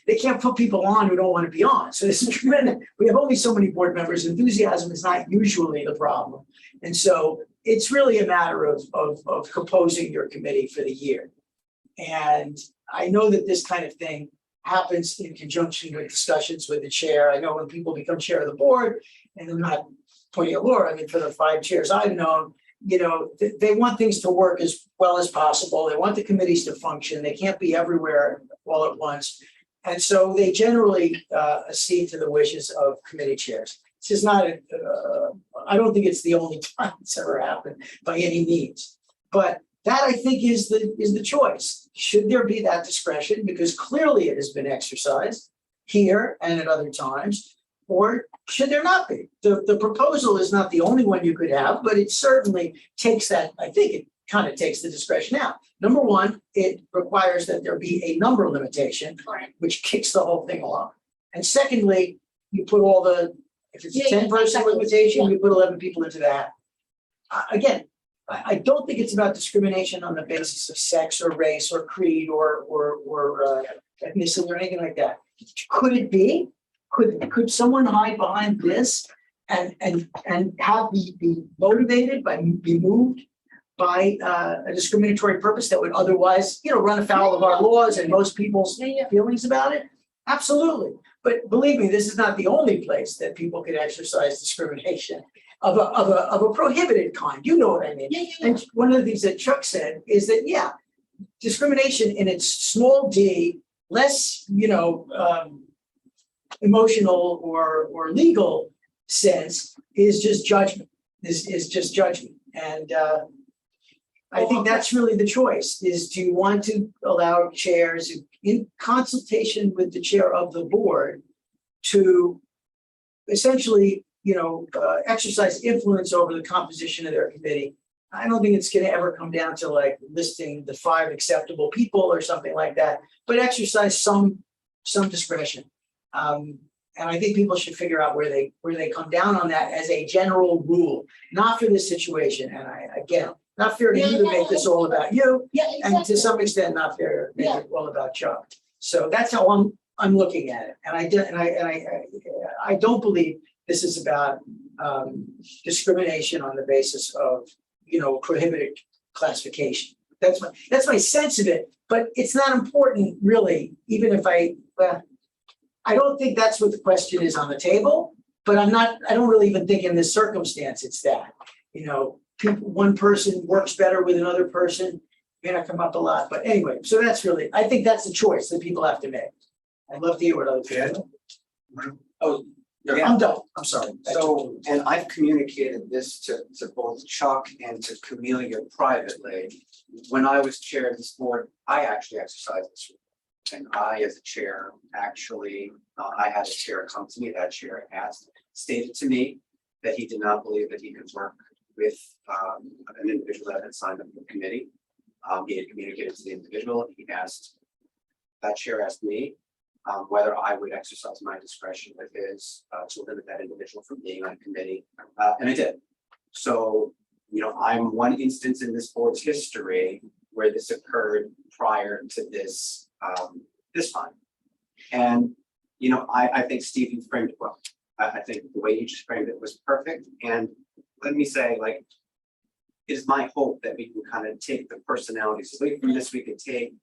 they can't put people on who don't want to be on. So this is tremendous. We have only so many board members. Enthusiasm is not usually the problem. And so it's really a matter of composing your committee for the year. And I know that this kind of thing happens in conjunction with discussions with the chair. I know when people become chair of the board, and I'm not pointing at Laura, I mean, for the 5 chairs I've known, they want things to work as well as possible. They want the committees to function. They can't be everywhere all at once. And so they generally accede to the wishes of committee chairs. This is not, I don't think it's the only time it's ever happened by any means. But that, I think, is the choice. Should there be that discretion? Because clearly it has been exercised here and at other times. Or should there not be? The proposal is not the only one you could have, but it certainly takes that, I think it kind of takes the discretion out. Number one, it requires that there be a number limitation, which kicks the whole thing along. And secondly, you put all if it's a 10-person limitation, you put 11 people into that. Again, I don't think it's about discrimination on the basis of sex or race or creed or ethnicity or anything like that. Could it be? Could someone hide behind this and have be motivated be moved by a discriminatory purpose that would otherwise, run afoul of our laws and most people's feelings about it? Absolutely. But believe me, this is not the only place that people can exercise discrimination of a prohibited kind. You know what I mean? And one of the things that Chuck said is that, discrimination in its small d, less, emotional or legal sense is just judgment, is just judgment. And I think that's really the choice, is do you want to allow chairs in consultation with the chair of the board to essentially, exercise influence over the composition of their committee? I don't think it's going to ever come down to like listing the 5 acceptable people or something like that, but exercise some discretion. And I think people should figure out where they come down on that as a general rule, not for this situation. And again, not fair to you to make this all about you, and to some extent not fair to make it all about Chuck. So that's how I'm looking at it. And I don't believe this is about discrimination on the basis of prohibited classification. That's my sense of it, but it's not important really, even if I don't think that's what the question is on the table, but I don't really even think in this circumstance it's that. One person works better with another person, may not come up a lot, but anyway, so I think that's the choice that people have to make. I'd love to hear what other people. Oh, I'm done, I'm sorry. So, and I've communicated this to both Chuck and to Camelia privately. When I was chair of this board, I actually exercised this rule. And I, as a chair, actually, I had a chair come to me, that chair stated to me that he did not believe that he could work with an individual that had signed up for the committee. He had communicated to the individual, that chair asked me, whether I would exercise my discretion with his, to limit that individual from being on a committee, and I did. So, you know, I'm one instance in this board's history where this occurred prior to this, this time. And, you know, I think Steve, you framed it well. I think the way you just framed it was perfect. And let me say, like, it is my hope that we can kind of take the personalities away from this. We can take,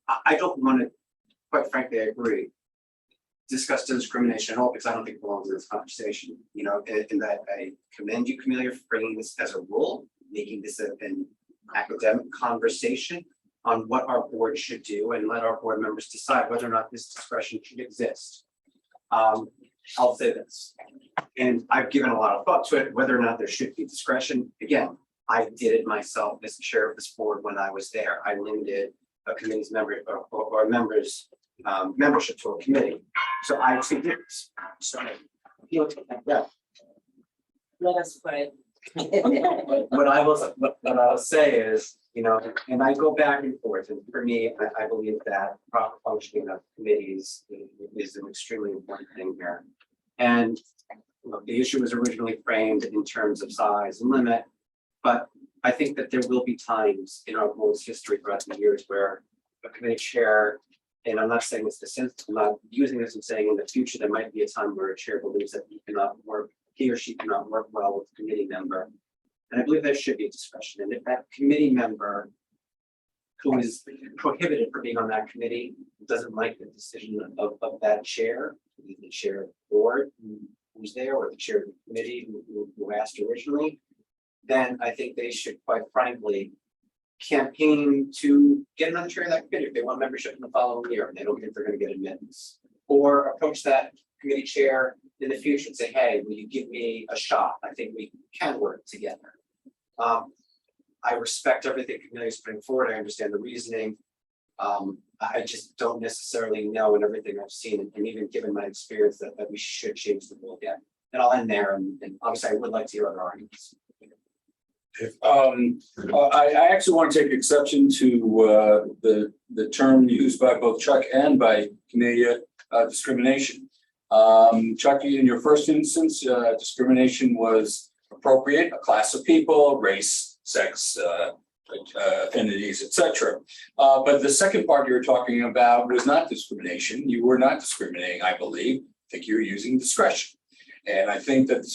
I don't want to, quite frankly, I agree, discuss discrimination at all, because I don't think it belongs in this conversation, you know, and that I commend you, Camelia, for bringing this as a rule, making this an academic conversation on what our board should do, and let our board members decide whether or not this discretion should exist. I'll say this, and I've given a lot of thought to it, whether or not there should be discretion. Again, I did it myself as chair of this board when I was there. I limited a committee's member or members' membership to a committee. So I actually did this. So yeah. Let us pray. What I will say is, you know, and I go back and forth, and for me, I believe that proper functioning of committees is an extremely important thing here. And look, the issue was originally framed in terms of size and limit, but I think that there will be times in our board's history throughout the years where a committee chair, and I'm not saying it's the sense, I'm not using this and saying in the future, there might be a time where a chair believes that he or she cannot work well with a committee member. And I believe there should be a discretion. And if that committee member who is prohibited from being on that committee doesn't like the decision of that chair, the chair of the board who's there, or the chair of the committee who asked originally, then I think they should, quite frankly, campaign to get another chair of that committee if they want membership in the following year and they don't think they're going to get admittance. Or approach that committee chair in the future and say, hey, will you give me a shot? I think we can work together. I respect everything Camelia is putting forward. I understand the reasoning. I just don't necessarily know, and everything I've seen, and even given my experience, that we should change the rule again. And I'll end there. And obviously, I would like to hear other arguments. I actually want to take exception to the term used by both Chuck and by Camelia, discrimination. Chuck, in your first instance, discrimination was appropriate, a class of people, race, sex, affinities, etc. But the second part you were talking about was not discrimination. You were not discriminating, I believe. I think you were using discretion. And I think that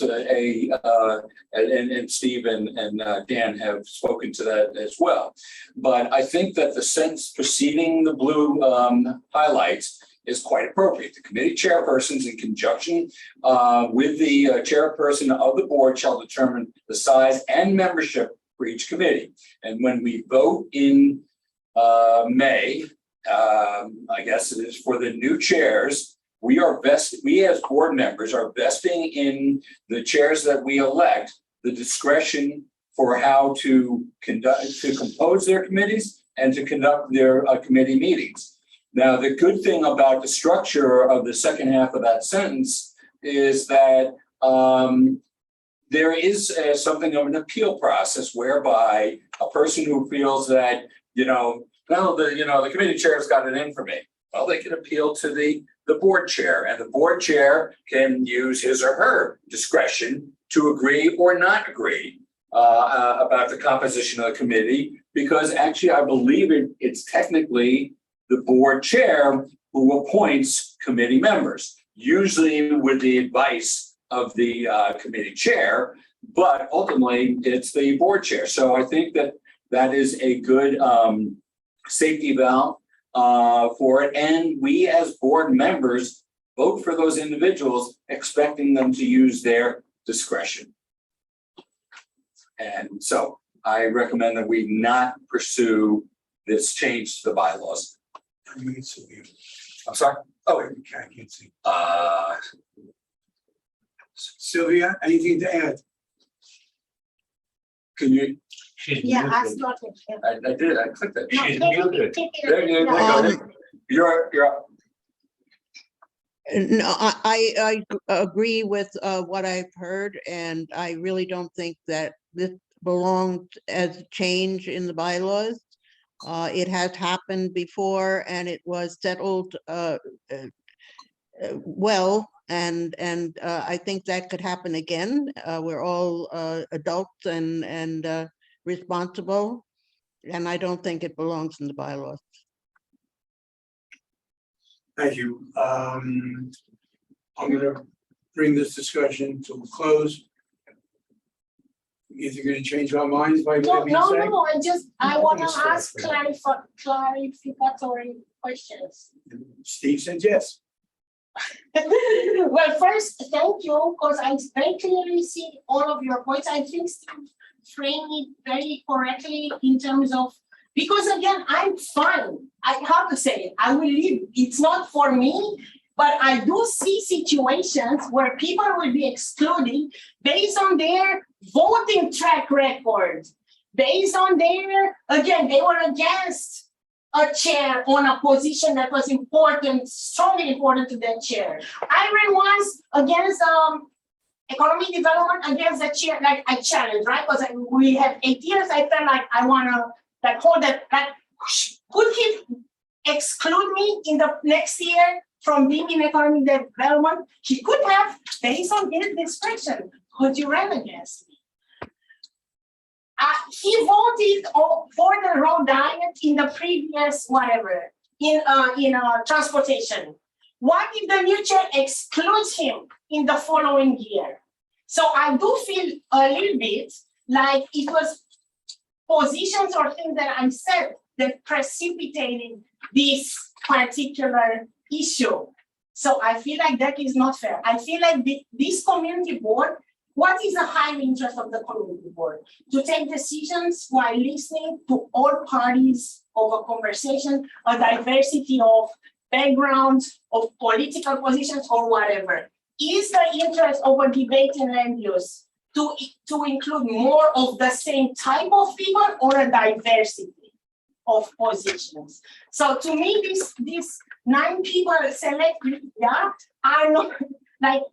and Steve and Dan have spoken to that as well. But I think that the sentence preceding the blue highlights is quite appropriate. The committee chairpersons, in conjunction with the chairperson of the board, shall determine the size and membership for each committee. And when we vote in May, I guess it is for the new chairs, we as board members are vesting in the chairs that we elect the discretion for how to compose their committees and to conduct their committee meetings. Now, the good thing about the structure of the second half of that sentence is that there is something of an appeal process whereby a person who feels that, the committee chair has got it in for me. Well, they can appeal to the board chair, and the board chair can use his or her discretion to agree or not agree about the composition of the committee, because actually I believe it's technically the board chair who appoints committee members, usually with the advice of the committee chair, but ultimately it's the board chair. So I think that is a good safety valve for it. And we as board members vote for those individuals, expecting them to use their discretion. And so I recommend that we not pursue this change to the bylaws. I'm sorry? Oh, I can't see. Sylvia, anything to add? Can you? Yeah, I started. I did. I clicked it. No, take it. There you go. You're up. No, I agree with what I've heard, and I really don't think that this belongs as a change in the bylaws. It has happened before, and it was settled well, and I think that could happen again. We're all adults and responsible, and I don't think it belongs in the bylaws. Thank you. I'm gonna bring this discussion to a close. If you're gonna change our minds by No, maybe no, saying, no, I wanna Yes, sir. ask clarificatory questions. Steve said yes. Well, first, thank you, because I very clearly see all of your points. I think Steve framed it very correctly in terms of, because again, I'm fine. I have to say it, I will leave. It's not for me, but I do see situations where people will be excluded based on their voting track record, based on their, again, they were against a chair on a position that was important, strongly important to that chair. I ran once against economic development against the chair, like I challenged, right? Because we have 8 years, I felt like I wanna like hold that, like, could he exclude me in the next year from being in economic development? He could have, based on his discretion, could you run against me? He voted for the road diet in the previous whatever, in transportation. What if the new chair excludes him in the following year? So I do feel a little bit like it was positions or things that I said that precipitated this particular issue. So I feel like that is not fair. I feel like this community board, what is the high interest of the community board? To take decisions while listening to all parties of a conversation, a diversity of backgrounds, of political positions or whatever. Is the interest of a debate in land use to include more of the same type of people or a diversity of positions? So to me, these 9 people selected, yeah, are not like,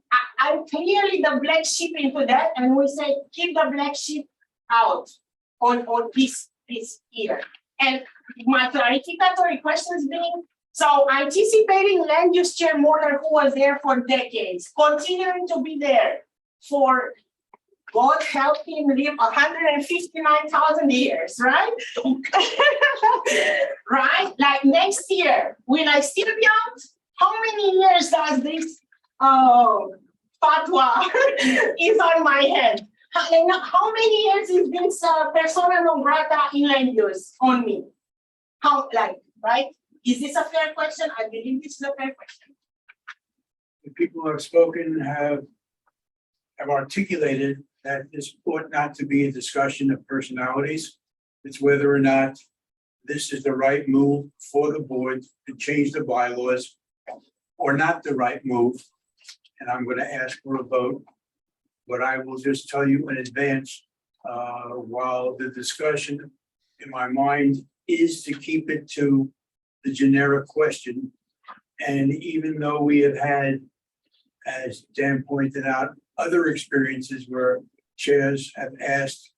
I'm clearly the black sheep into that, and we say keep the black sheep out on this year. And my clarificatory questions being, so anticipating land use chair Mortar, who was there for decades, continuing to be there for, God help him live 159,000 years, right? Right? Like next year, will I still be out? How many years does this fatwa is on my head? How many years is this persona non grata in land use on me? How, like, right? Is this a fair question? I believe this is a fair question. The people who have spoken have articulated that this ought not to be a discussion of personalities. It's whether or not this is the right move for the board to change the bylaws or not the right move. And I'm going to ask for a vote, but I will just tell you in advance, while the discussion in my mind is to keep it to the generic question. And even though we have had, as Dan pointed out, other experiences where chairs have asked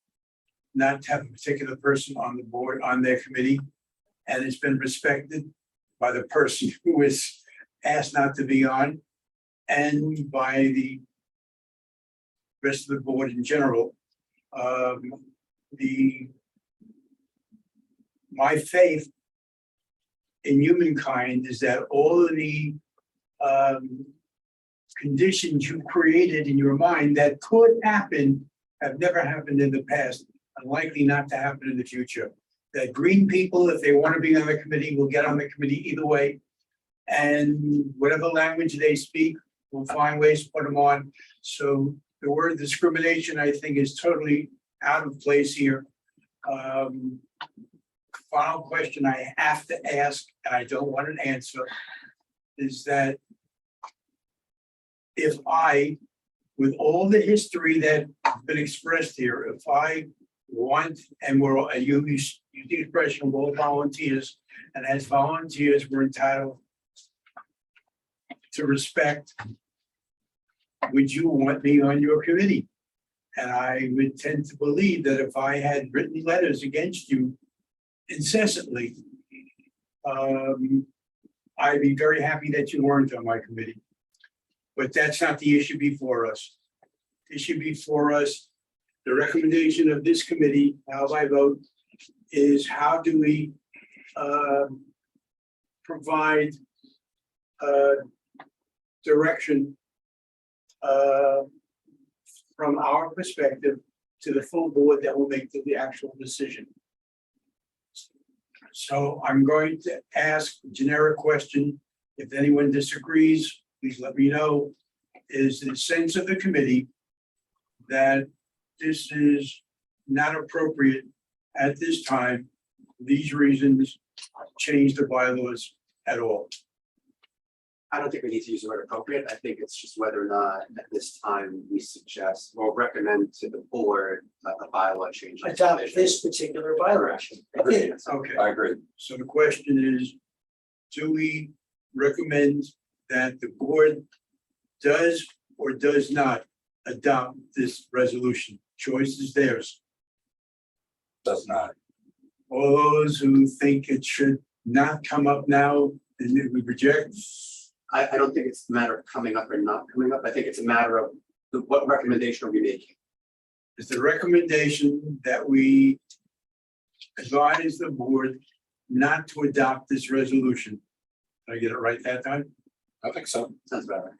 not to have a particular person on the board, on their committee, and it's been respected by the person who is asked not to be on, and by the rest of the board in general. My faith in humankind is that all of the conditions you created in your mind that could happen have never happened in the past, and likely not to happen in the future. That green people, if they want to be on the committee, will get on the committee either way. And whatever language they speak, we'll find ways to put them on. So the word discrimination, I think, is totally out of place here. Final question I have to ask, and I don't want an answer, is that if I, with all the history that has been expressed here, if I want, and we're all, you use the expression of all volunteers, and as volunteers, we're entitled to respect, would you want me on your committee? And I would tend to believe that if I had written letters against you incessantly, I'd be very happy that you weren't on my committee. But that's not the issue before us. Issue before us, the recommendation of this committee, how I vote, is how do we provide direction from our perspective to the full board that will make the actual decision. So I'm going to ask a generic question. If anyone disagrees, please let me know. Is the sense of the committee that this is not appropriate at this time, for these reasons, change the bylaws at all? I don't think we need to use the word appropriate. I think it's just whether or not at this time we suggest or recommend to the board a bylaw change. Adopt this particular bylaw. Agreed. Okay, I agree. so the question is, do we recommend that the board does or does not adopt this resolution? Choice is theirs. Does not. All those who think it should not come up now, and we reject. I don't think it's a matter of coming up or not coming up. I think it's a matter of what recommendation are we making? Is the recommendation that we advise the board not to adopt this resolution? Did I get it right that time? I think so. Sounds better.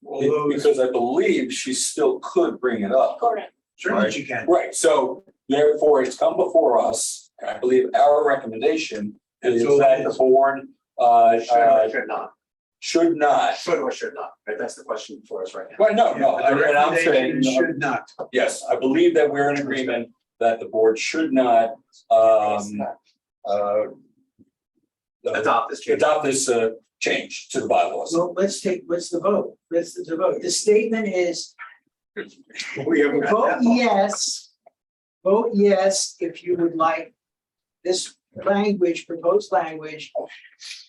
All those, Because I believe she still could bring it up. Correct. certainly you can. Right, so therefore it's come before us, and I believe our recommendation is That's all that it the is. board Should or should not? should not. Should or should not? Right, that's the question for us right now. Well, no, no, Yeah, but the and I'm saying, recommendation is should not. yes, I believe that we're in agreement that the board should not Adopt this change. adopt this change to the bylaws. So what's the vote? Let's the vote. The statement is We have. vote yes if you would like this language, proposed language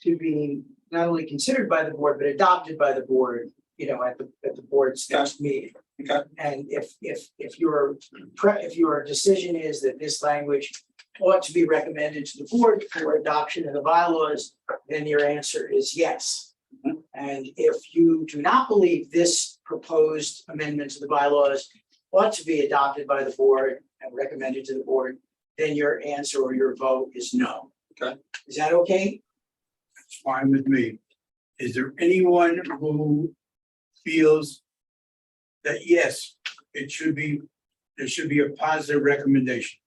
to be not only considered by the board, but adopted by the board, you know, at the board's next meeting. Okay. And if your decision is that this language ought to be recommended to the board for adoption of the bylaws, then your answer is yes. And if you do not believe this proposed amendment to the bylaws ought to be adopted by the board and recommended to the board, then your answer or your vote is no. Okay. Is that okay? It's fine with me. Is there anyone who feels that yes, there should be a positive recommendation?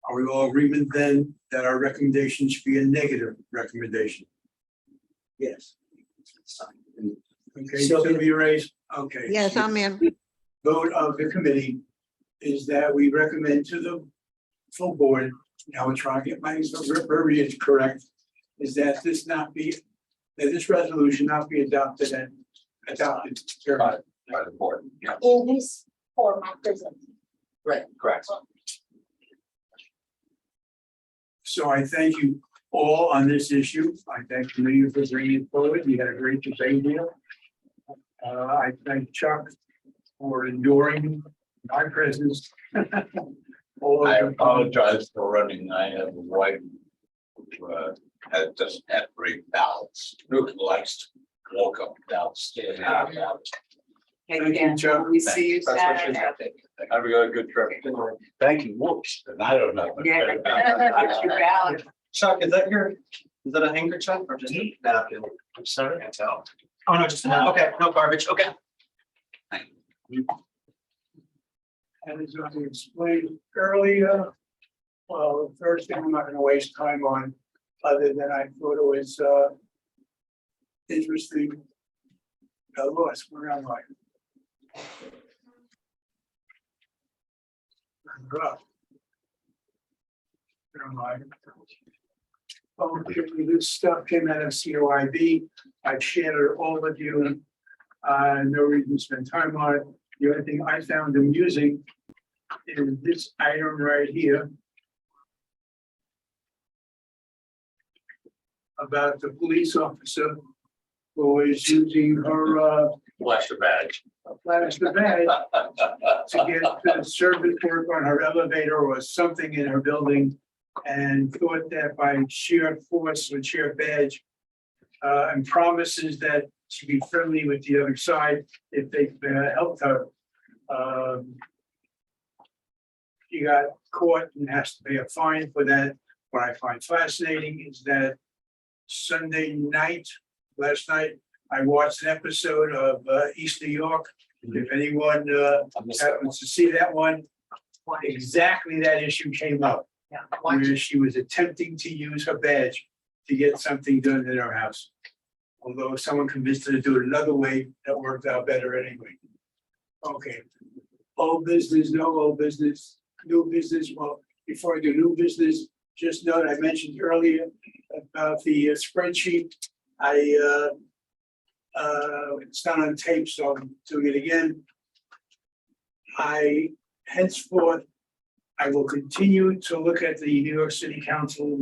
Are we all agreement then that our recommendation should be a negative recommendation? Yes. Okay, So- so be raised, okay. Yes, I'm in. Vote of the committee is that we recommend to the full board, now we're trying to get my verbiage correct, is that this resolution not be adopted and adopted. By the board, yeah. In this format present. Right, correct. So I thank you all on this issue. I thank you for bringing it forward. We had a great debate here. I thank Chuck for enduring my presence. I apologize for running. I have a wife who doesn't have great balance, who likes to walk up and downstairs. Thank you, Chuck. We see you Saturday. Have a good trip. Thank you. Whoops, and I don't know. Yeah. It's your balance. Chuck, is that a handkerchief or just a napkin? I'm sorry. Can't tell. Oh, no, just a napkin. Okay, no garbage, okay. And as I explained earlier, well, the first thing I'm not gonna waste time on, other than I thought it was interesting. I lost where am I? Where am I? Okay, this stuff came out of COIB. I've shared it all with you. No reason to spend time on it. The only thing I found amusing is this item right here. About the police officer who is using her Flash the badge. flash the badge to get service work on her elevator or something in her building. And thought that by sheer force with sheer badge, and promises that she'd be friendly with the other side if they helped her. She got caught and has to pay a fine for that. What I find fascinating is that Sunday night, last night, I watched an episode of East New York. If anyone happens to see that one, exactly that issue came up. Yeah. Where she was attempting to use her badge to get something done in her house. Although someone convinced her to do it another way, that worked out better anyway. Okay, old business, no old business, new business. Well, before I do new business, just note I mentioned earlier about the spreadsheet. It's not on tape, so I'm doing it again. Henceforth, I will continue to look at the New York City Council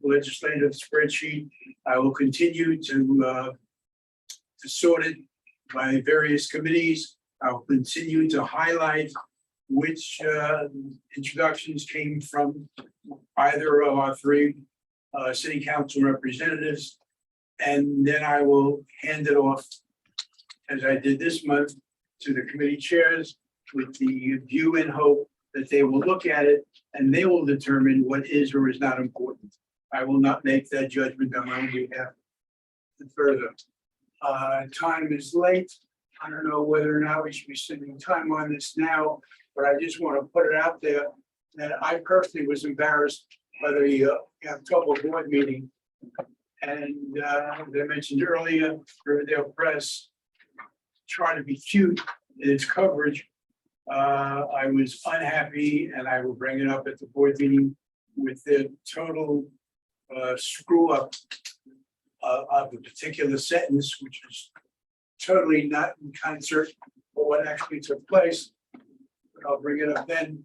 legislative spreadsheet. I will continue to sort it by various committees. I will continue to highlight which introductions came from either of our three city council representatives. And then I will hand it off, as I did this month, to the committee chairs with the view and hope that they will look at it and they will determine what is or is not important. I will not make that judgment on my own behalf. Further, time is late. I don't know whether or not we should be spending time on this now, but I just want to put it out there that I personally was embarrassed by the October board meeting. And as I mentioned earlier, Riverdale Press tried to be cute in its coverage. I was unhappy, and I will bring it up at the board meeting with the total screw up of a particular sentence, which is totally not in concert with what actually took place. But I'll bring it up then.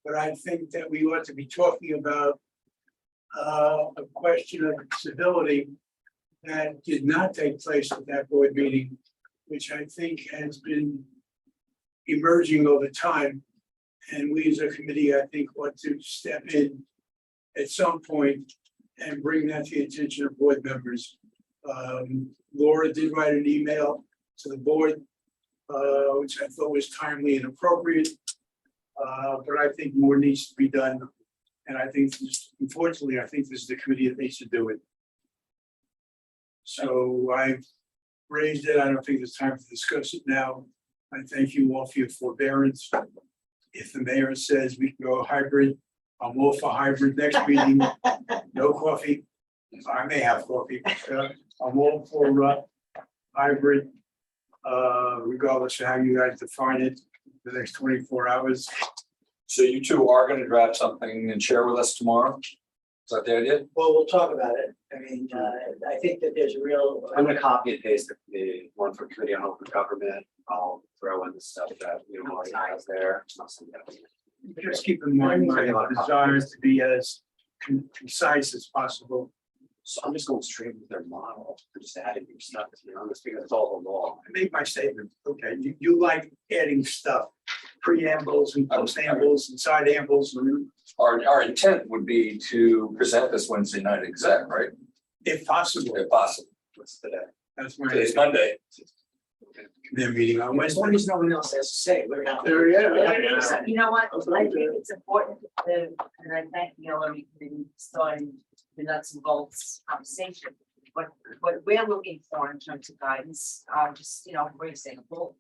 But I think that we ought to be talking about a question of civility that did not take place at that board meeting, which I think has been emerging over time. And we as a committee, I think, ought to step in at some point and bring that to the attention of board members. Laura did write an email to the board, which I thought was timely and appropriate. But I think more needs to be done. And I think, unfortunately, I think this is the committee that needs to do it. So I've raised it. I don't think it's time to discuss it now. I thank you all for your forbearance. If the mayor says we can go hybrid, I'm all for hybrid next meeting. No coffee. I may have coffee. I'm all for hybrid, regardless of how you guys define it, the next 24 hours. So you two are gonna draft something and share with us tomorrow? Is that the idea? Well, we'll talk about it. I mean, I think that there's a real. I'm gonna copy and paste the one for Committee on Open Government. I'll throw in the stuff that already has there. I'll send that. Just keep in mind my desire to be as concise as possible. So I'm just going straight with their model, I'm just adding new stuff, to be honest, because it's all the law. I make my statement, okay, you like adding stuff, preambles and postambles and side ambles, Our intent would be to present this Wednesday night exec, right? if possible. If possible. What's today? That's my, Today's Monday. their meeting on As Wednesday. long as no one else has to say, we're not. There, yeah. You know what, I think it's important to, and I thank the LRE committee for starting the nuts and bolts conversation. What we're looking for in terms of guidance, just, for example,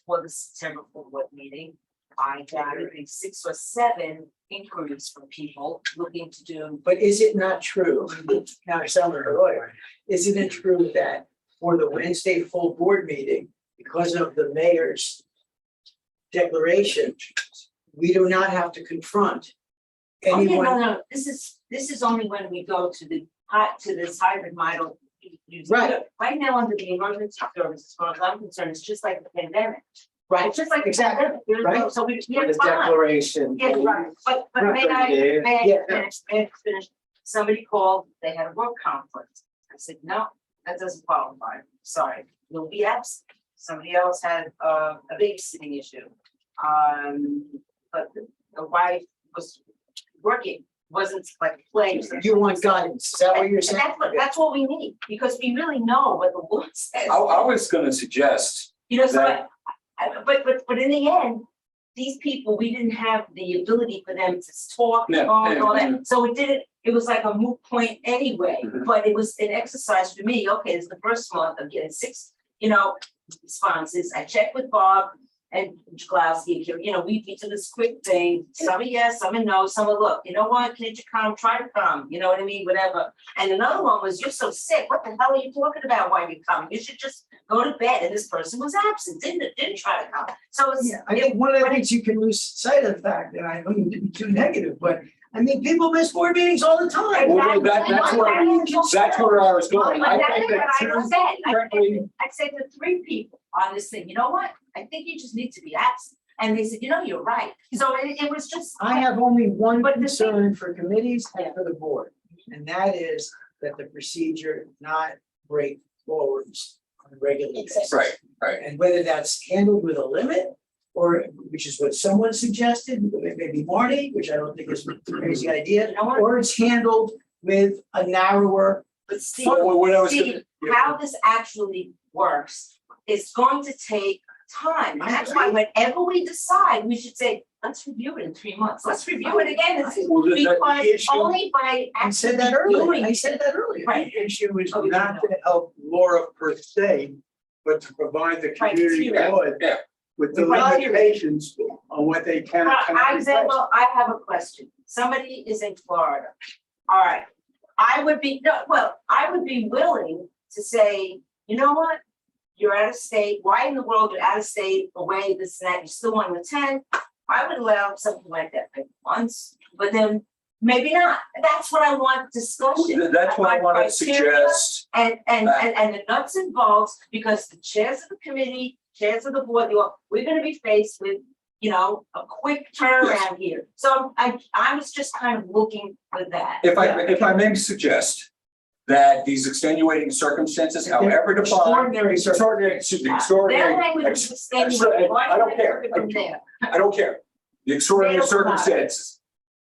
for the September board meeting, I got, I think, 6 or 7 inquiries from people looking to do. But is it not true? Now, I sound like a lawyer. Isn't it true that for the Wednesday full board meeting, because of the mayor's declaration, we do not have to confront Oh, yeah, anyone? no, this is only when we go to this hybrid model. Right. Right now, under the emergency service, as far as I'm concerned, it's just like the pandemic. Right, It's just like. the exactly, pandemic. There's no- right. So we, The yeah, fine. declaration. Yeah, right, but may I Yeah. finish? Somebody called, they had a work conflict. I said, no, that doesn't qualify, sorry, you'll be absent. Somebody else had a babysitting issue. But the wife was working, wasn't like flames. You want guidance, is that what you're saying? That's what we need, because we really know what the law says. I was gonna suggest, You know, so that- but in the end, these people, we didn't have the ability for them to talk Yeah, and all yeah. that. So it was like a moot point anyway, Mhm. but it was an exercise for me. Okay, it's the first month, I'm getting 6, responses. I checked with Bob and Glowski, we do this quick thing. Some are yes, some are no, some are look, you know what, can't you come, try to come, you know what I mean, whatever. And another one was, you're so sick, what the hell are you talking about, why you coming? You should just go to bed. And this person was absent, didn't try to come. So it's. Yeah, I think one of the things you can lose sight of the fact, and I don't mean to be too negative, but I mean, people miss board meetings all the time. Well, that's where I was going. I think that I said to 3 people on this thing, you know what? I think you just need to be absent. And they said, you're right. So it was just. I have only one But the concern for committees and for the board, and that is that the procedure not break forwards on a regular basis. Right. And whether that's handled with a limit, or which is what someone suggested, maybe Marty, which I don't think is a crazy idea, or it's handled with a narrower. But Steve, Well, what I was Steve, how this actually works is going to take time. And that's why whenever we decide, we should say, let's review it in 3 months. Let's review it again. Well, the Because issue- only by I said actually that earlier, doing I it. said that earlier. Right. The issue is Oh, you not know. to help Laura per se, but to provide the Right, community yeah, board yeah. with the Right. limitations on what they can. and cannot For example, request. I have a question. Somebody is in Florida. All right. I would be willing to say, you know what? You're out of state. Why in the world you're out of state, away, this and that, you still want to attend? I would allow something like that maybe once, but then maybe not. That's what I want discussion. That's what I want to Criteria suggest. And the nuts and bolts, because the chairs of the committee, chairs of the board, we're gonna be faced with, a quick turnaround here. So I was just kind of looking for that. If I may suggest that these extenuating circumstances, however defined. Extraordinary. Their language is extenuating. Why I don't did care. put them there? I don't care. The extraordinary They don't apply. circumstances,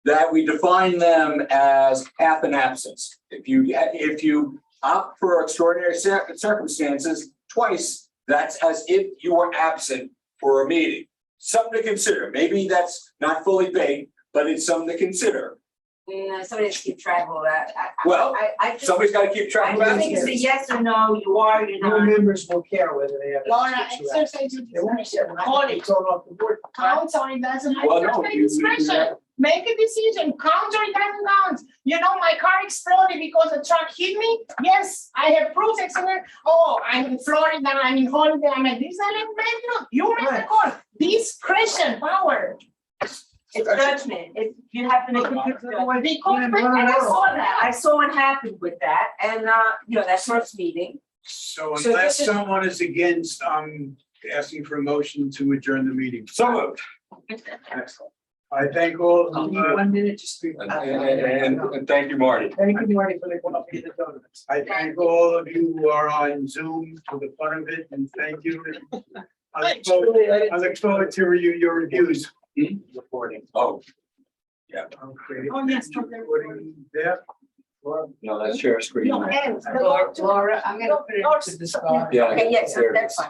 that we define them as half an absence. If you opt for extraordinary circumstances twice, that's as if you were absent for a meeting. Something to consider. Maybe that's not fully baked, but it's something to consider. Somebody has to keep track of all that. Well, I just Somebody's got to keep track of think it's that. a yes or no, you are, you're No not. members will care whether they have. Laura, exercise. exercise your They won't care. discretion. Call it. Throw it off the board. Council, it doesn't have Well, to no, take you- discretion. Make a decision, count or it doesn't count. My car exploded because a truck hit me. Yes, I have proof, etc. Oh, I'm in Florida, I'm in holiday, I'm at Disneyland. You make the Right. call. Discretion, power. It's judgment. You have to make a good judgment. Because And I saw that. I saw what happened with that. And, that first meeting. So So unless this is- someone is against, I'm asking for a motion to adjourn the meeting. So moved. Excellent. I thank all. You need 1 minute, just. And thank you, Marty. Thank you, Marty, for the coffee and the donuts. I thank all of you who are on Zoom for the fun of it, and thank you. I look forward to your reviews. Reporting. Oh, Okay. Oh, yes. Recording there. no, that's share screen. No, and. Laura, I'm gonna put it to the spot. Yeah. Okay, yes, that's fine.